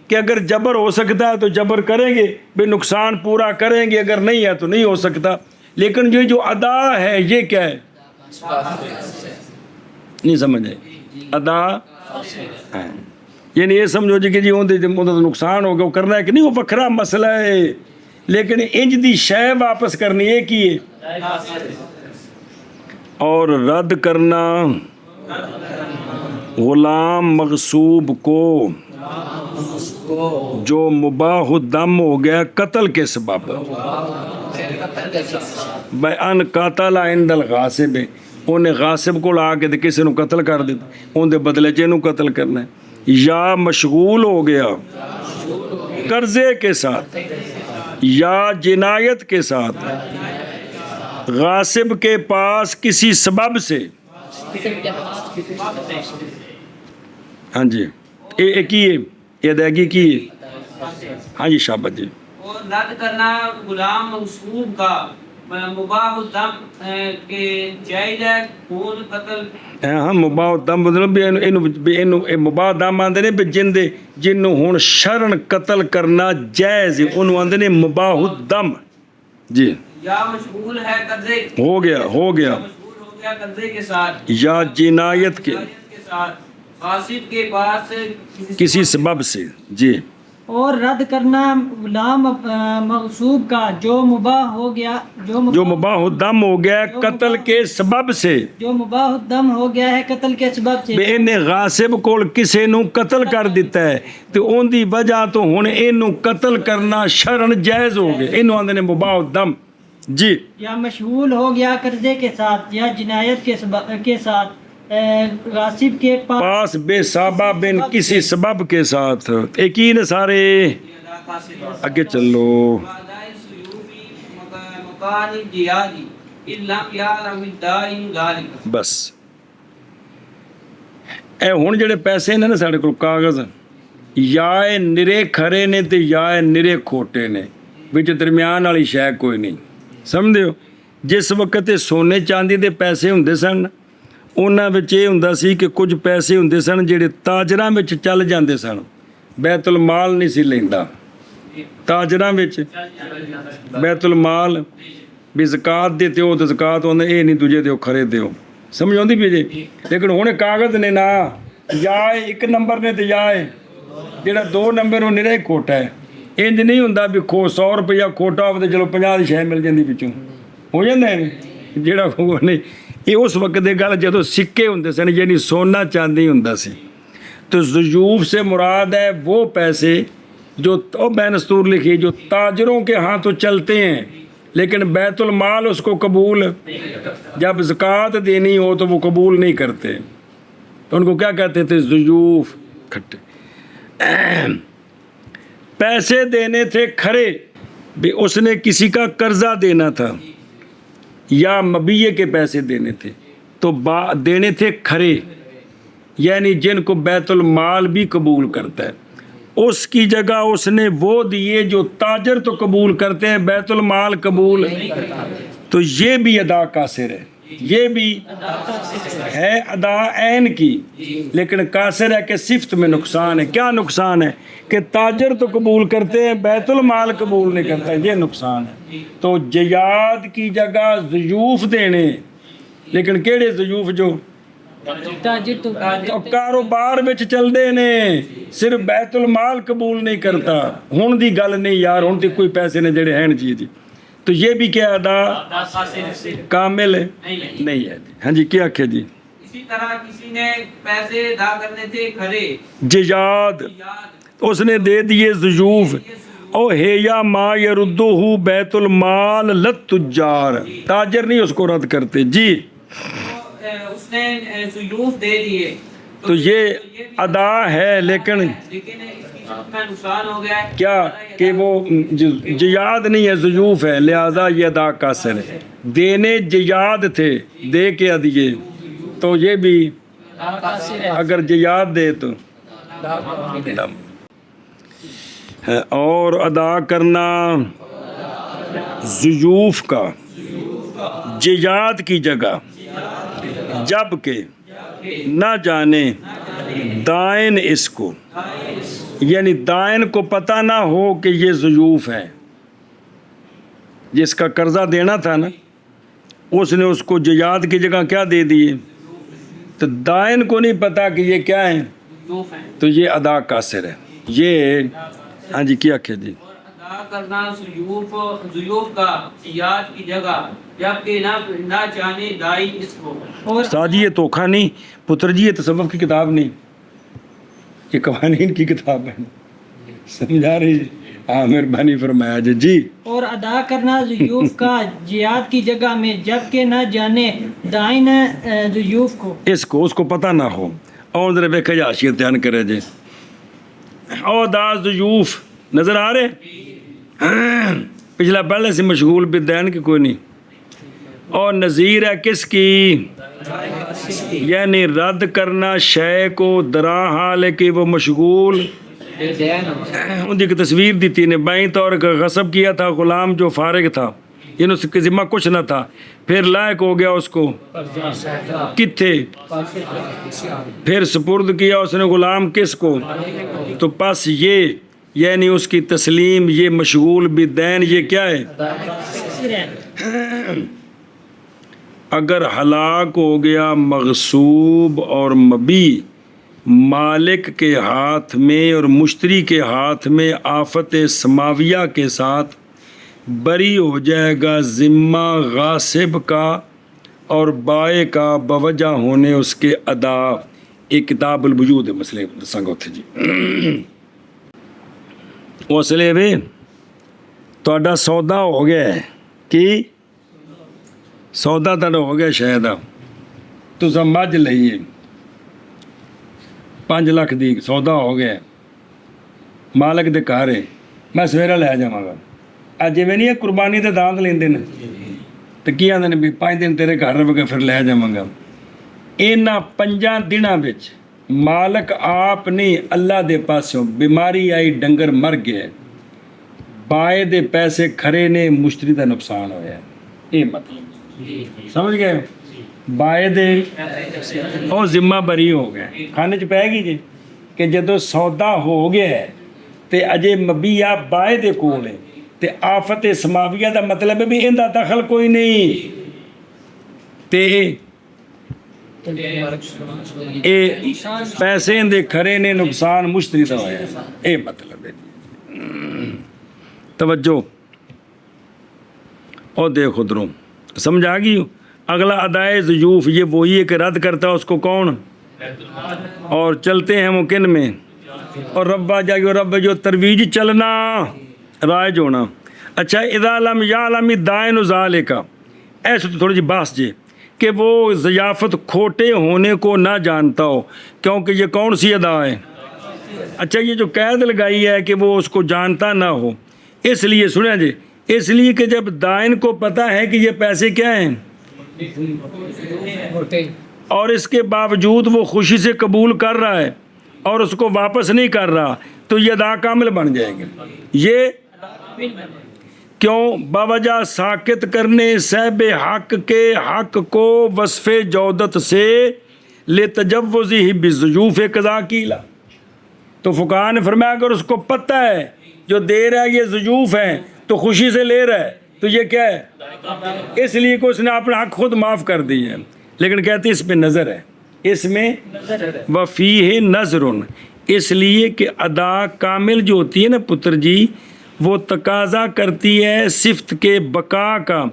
Speaker 1: کہ اگر جبر ہو سکتا ہے تو جبر کریں گے، بے نقصان پورا کریں گے، اگر نہیں ہے تو نہیں ہو سکتا. لیکن یہ جو ادا ہے یہ کیا ہے؟ نہیں سمجھے؟ ادا یعنی یہ سمجھو جی کہ جی اندر نقصان ہو گیا وہ کرنا ہے کہ نہیں، وہ وکھرا مسئلہ ہے. لیکن انج دی شے واپس کرنی ہے کی ہے. اور رد کرنا غلام مغصوب کو جو مباح الدم ہو گیا قتل کے سبب، بان قاتل عند الغاصب، انہیں غاصب کو لا کے کسی نے قتل کر دیتا، ان دے بدلے چ انہوں قتل کرنا ہے. یا مشغول ہو گیا قرضے کے ساتھ یا جنایت کے ساتھ، غاصب کے پاس کسی سبب سے. ہاں جی یہ کی ہے، یہ ادائیگی کی ہے. ہاں جی شابت جی.
Speaker 2: اور رد کرنا غلام مغصوب کا مباح الدم کے جائز ہے خون قتل
Speaker 1: ہاں مباح دم مطلب بھی ਇਹਨੂੰ ਇਹ ਮੁਬਾਹ ਦਮ ਆਂਦੇ ਨੇ ਵੀ ਜਿਹਨੂੰ ਹੁਣ ਸ਼ਰਨ ਕਤਲ ਕਰਨਾ ਜਾਇਜ਼ ਉਹਨੂੰ ਆਂਦੇ ਨੇ ਮੁਬਾਹ ਦਮ ਜੀ
Speaker 2: یا مشغول ہے قبضے
Speaker 1: ہو گیا
Speaker 2: مشغول ہو گیا قبضے کے ساتھ
Speaker 1: یا جنایت کے
Speaker 2: کے ساتھ غاصب کے پاس
Speaker 1: کسی سبب سے جی
Speaker 3: اور رد کرنا غلام مغصوب کا جو مباح ہو گیا
Speaker 1: جو مباح دم ہو گیا قتل کے سبب سے
Speaker 3: جو مباح الدم ہو گیا ہے قتل کے سبب سے
Speaker 1: ਵੀ ਇਹਨੇ ਗਾਸਿਬ ਕੋਲ ਕਿਸੇ ਨੂੰ ਕਤਲ ਕਰ ਦਿੱਤਾ ਹੈ ਤੇ ਉਹਦੀ ਵਜ੍ਹਾ ਤੋਂ ਹੁਣ ਇਹਨੂੰ ਕਤਲ ਕਰਨਾ ਸ਼ਰਨ ਜਾਇਜ਼ ਹੋ ਗਿਆ ਇਹਨੂੰ ਆਂਦੇ ਨੇ ਮੁਬਾਹ ਦਮ جی
Speaker 3: یا مشغول ہو گیا قرضے کے ساتھ یا جنایت کے ساتھ غاصب کے
Speaker 1: پاس بے صابہ بن کسی سبب کے ساتھ ایک ہی نے سارے آگے چلو بس اے ہن جڑے پیسے نے نا ساڈے کول کاغذ یا اے نرے کھرے نے تے یا اے نرے کھوٹے نے وچ درمیان والی شے کوئی نہیں ਸਮਝਦੇ ਹੋ ਜਿਸ ਵਕਤ ਇਹ ਸੋਨੇ ਚਾਂਦੀ ਦੇ ਪੈਸੇ ਹੁੰਦੇ ਸਨ ਉਹਨਾਂ ਵਿੱਚ ਇਹ ਹੁੰਦਾ ਸੀ ਕਿ ਕੁਝ ਪੈਸੇ ਹੁੰਦੇ ਸਨ ਜਿਹੜੇ ਤਾਜਰਾਂ ਵਿੱਚ ਚੱਲ ਜਾਂਦੇ ਸਨ ਬੈਤੁਲ ਮਾਲ ਨਹੀਂ ਸੀ ਲੈਂਦਾ ਤਾਜਰਾਂ ਵਿੱਚ ਬੈਤੁਲ ਮਾਲ ਵੀ ਜ਼ਕਾਤ ਦੇ ਤੇ ਉਹ ਤੇ ਜ਼ਕਾਤ ਉਹਨੇ ਇਹ ਨਹੀਂ ਦੂਜੇ ਦਿਓ ਖਰੇ ਦਿਓ ਸਮਝ ਆਉਂਦੀ ਵੀ ਜੇ ਲੇਕਿਨ ਹੁਣ ਕਾਗਜ਼ ਨੇ ਨਾ ਜਾਂ ਇੱਕ ਨੰਬਰ ਨੇ ਤੇ ਜਾਂ ਜਿਹੜਾ 2 ਨੰਬਰ ਉਹ ਨਿਰਾ ਹੀ ਖੋਟਾ ਹੈ ਇੰਜ ਨਹੀਂ ਹੁੰਦਾ ਵੀ 100 ਰੁਪਇਆ ਖੋਟਾ ਹੋਵੇ ਤੇ ਚਲੋ 50 ਦੀ ਸ਼ੈ ਮਿਲ ਜਾਂਦੀ ਵਿੱਚੋਂ ਹੋ ਜਾਂਦਾ ਹੈ ਜਿਹੜਾ ਉਹਨੇ ਇਹ ਉਸ ਵਕਤ ਦੀ ਗੱਲ ਜਦੋਂ ਸਿੱਕੇ ਹੁੰਦੇ ਸਨ ਯਾਨੀ ਸੋਨਾ ਚਾਂਦੀ ਹੁੰਦਾ ਸੀ تو ضیوف سے مراد ہے وہ پیسے جو بینستور لکھی جو تاجروں کے ہاتھوں چلتے ہیں لیکن بیت المال اس کو قبول جب زکوٰۃ دینی ہو تو وہ قبول نہیں کرتے تو ان کو کیا کہتے تھے ضیوف کھٹے پیسے دینے تھے کھڑے بھی اس نے کسی کا قرضہ دینا تھا یا مبیے کے پیسے دینے تھے تو دینے تھے کھڑے یعنی جن کو بیت المال بھی قبول کرتا ہے اس کی جگہ اس نے وہ دیے جو تاجر تو قبول کرتے ہیں بیت المال قبول تو یہ بھی ادا قاصر ہے یہ بھی ہے ادا عین کی لیکن قاصر ہے کہ صفت میں نقصان ہے کیا نقصان ہے کہ تاجر تو قبول کرتے ہیں بیت المال قبول نہیں کرتا یہ نقصان ہے تو جیاد کی جگہ ضیوف دینے لیکن کیڑے ضیوف جو کاروبار وچ چلدے نے صرف بیت المال قبول نہیں کرتا ہن دی گل نہیں یار ہن تے کوئی پیسے نے جڑے ہیں جی جی تو یہ بھی کیا ادا کامل ہے نہیں ہے ہاں جی کیا آکھے جی
Speaker 2: اسی طرح کسی نے پیسے ادا کرنے تھے کھڑے
Speaker 1: جیاد اس نے دے دیے ضیوف او ہے یا ما یردہ بیت المال للتجار تاجر نہیں اس کو رد کرتے جی
Speaker 2: اس نے ضیوف دے دیے
Speaker 1: تو یہ ادا ہے لیکن
Speaker 2: اس کی صورت میں نقصان ہو گیا ہے
Speaker 1: کیا کہ وہ جیاد نہیں ہے ضیوف ہے لہذا یہ ادا قاصر ہے دینے جیاد تھے دے کے دیے تو یہ بھی اگر جیاد دے تو اور ادا کرنا ضیوف کا جیاد کی جگہ جب کہ نہ جانے دائن اس کو یعنی دائن کو پتہ نہ ہو کہ یہ ضیوف ہے جس کا قرضہ دینا تھا نا اس نے اس کو جیاد کی جگہ کیا دے دیے تو دائن کو نہیں پتا کہ یہ کیا ہے تو یہ ادا قاصر ہے یہ ہاں جی کیا کہ جی
Speaker 2: ادا کرنا ضیوف کا جیاد کی جگہ جبکہ نہ جانے دائی اس کو
Speaker 1: استاد جی یہ دھوکھا نہیں پتر جی یہ تصوف کی کتاب نہیں یہ قوانین کی کتاب ہے سمجھا رہی جی ہاں مہربانی فرمایا جی جی
Speaker 3: اور ادا کرنا ضیوف کا جیاد کی جگہ میں جبکہ نہ جانے دائن ضیوف کو
Speaker 1: اس کو پتہ نہ ہو اور ذرا بے کیا حاشیت دھیان کرے جی او دا ضیوف نظر آ رہے پچھلا پہلے سے مشغول بالدین کی کوئی نہیں اور نظیر ہے کس کی یعنی رد کرنا شے کو درا حال ہے کہ وہ مشغول ان کی تصویر دیتی نے بائیں طور کا غصب کیا تھا غلام جو فارغ تھا یعنی اس کے ذمہ کچھ نہ تھا، پھر لائق ہو گیا اس کو کتھے، پھر سپرد کیا اس نے غلام کس کو، تو پس یہ یعنی اس کی تسلیم، یہ مشغول بالدین، یہ کیا ہے؟ اگر ہلاک ہو گیا مغصوب اور مبی مالک کے ہاتھ میں اور مشتری کے ہاتھ میں آفت سماویہ کے ساتھ، بری ہو جائے گا ذمہ غاصب کا اور بائع کا بوجہ ہونے اس کے ادا۔ ایک کتاب الوجود ہے مسئلے سنگو تھے جی، مسئلے بھی تہاڈا سودا ہو گیا ہے کہ سودا تہاڈا ہو گیا شاید تساں مجھ لئیے 5 ਲੱਖ ਦੀ ਸੌਦਾ ਹੋ ਗਿਆ ਮਾਲਕ ਦੇ ਘਰ ਹੈ ਮੈਂ ਸਵੇਰੇ ਲੈ ਜਾਵਾਂਗਾ ਅੱਜ ਜਿਵੇਂ ਨਹੀਂ ਇਹ ਕੁਰਬਾਨੀ ਦੇ ਦਾਨ ਲੈਂਦੇ ਨੇ ਤੇ ਕੀ ਆਂਦੇ ਨੇ ਵੀ 5 ਦਿਨ ਤੇਰੇ ਘਰ ਰਵਾਂਗਾ ਫਿਰ ਲੈ ਜਾਵਾਂਗਾ। ਇਹਨਾਂ 5 ਦਿਨਾਂ ਵਿੱਚ ਮਾਲਕ ਆਪ ਨਹੀਂ ਅੱਲਾ ਦੇ ਪਾਸਿਓਂ ਬਿਮਾਰੀ ਆਈ ਡੰਗਰ ਮਰ ਗਿਆ ਬਾਏ ਦੇ ਪੈਸੇ ਖਰੇ ਨੇ ਮੁਸ਼ਤਰੀ ਦਾ ਨੁਕਸਾਨ ਹੋਇਆ ਇਹ ਮਤਲਬ ਸਮਝ ਗਏ ਬਾਏ ਦੇ ਉਹ ਜ਼ਿੰਮਾ ਬਰੀ ਹੋ ਗਿਆ ਖਾਨੇ 'ਚ ਪੈ ਗਈ ਜੀ ਕਿ ਜਦੋਂ ਸੌਦਾ ਹੋ ਗਿਆ ਤੇ ਅਜੇ ਮਬੀਆ ਬਾਏ ਦੇ ਕੋਲ ਹੈ ਤੇ ਆਫਤ ਸਮਾਵੀਆ ਦਾ ਮਤਲਬ ਹੈ ਵੀ ਇਹਦਾ ਦਖਲ ਕੋਈ ਨਹੀਂ ਤੇ ਇਹ ਪੈਸੇ ਦੇ ਖਰੇ ਨੇ ਨੁਕਸਾਨ ਮੁਸ਼ਤਰੀ ਦਾ ਹੋਇਆ ਇਹ ਮਤਲਬ ਹੈ توجہ اور دیکھ ادھروں سمجھ آ گئی۔ اگلا ادائے ضیوف یہ وہی ہے کہ رد کرتا ہے اس کو کون، اور چلتے ہیں وہ کن میں، اور ربا جاگی رب جو ترویج چلنا رائج ہونا۔ اچھا اذا لم یعلم الدائن ذالک، ایسے تو تھوڑی جی باس جی کہ وہ ضیافت کھوٹے ہونے کو نہ جانتا ہو، کیونکہ یہ کون سی ادا ہے؟ اچھا یہ جو قید لگائی ہے کہ وہ اس کو جانتا نہ ہو، اس لیے سنیں جی اس لیے کہ جب دائن کو پتہ ہے کہ یہ پیسے کیا ہیں اور اس کے باوجود وہ خوشی سے قبول کر رہا ہے اور اس کو واپس نہیں کر رہا تو یہ ادا کامل بن جائے گا۔ یہ کیوں؟ باوجہ ساکت کرنے صاحب حق کے حق کو وصف جودت سے لتجوزہ بالضیوف قضا کیلا۔ تو فقہاء نے فرمایا اگر اس کو پتہ ہے جو دے رہا ہے یہ ضیوف ہیں تو خوشی سے لے رہا ہے تو یہ کیا ہے، اس لیے کہ اس نے اپنا حق خود معاف کر دی ہے، لیکن کہتے ہیں اس پہ نظر ہے، اس میں وفیہ نظر، اس لیے کہ ادا کامل جو ہوتی ہے نا پتر جی وہ تقاضا کرتی ہے صفت کے بقا کا،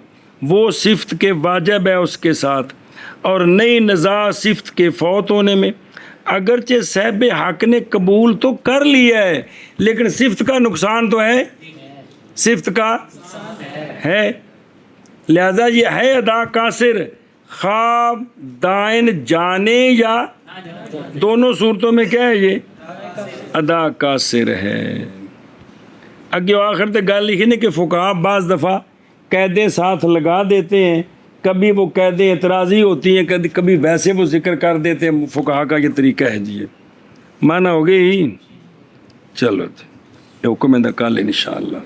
Speaker 1: وہ صفت کے واجب ہے اس کے ساتھ، اور نئی نزاع صفت کے فوت ہونے میں۔ اگرچہ صاحب حق نے قبول تو کر لیا ہے لیکن صفت کا نقصان تو ہے، صفت کا ہے، لہذا یہ ہے ادا قاصر، خواب دائن جانے یا دونوں صورتوں میں کیا ہے یہ ادا قاصر ہے۔ اگے آخر تک گل لکھی نہیں کہ فقہاء بعض دفعہ قیدیں ساتھ لگا دیتے ہیں، کبھی وہ قیدیں اعتراضی ہوتی ہیں، کبھی ویسے وہ ذکر کر دیتے ہیں، فقہاء کا یہ طریقہ ہے جی مانا ہو گئی۔ چلو حکم ہے کل انشاءاللہ۔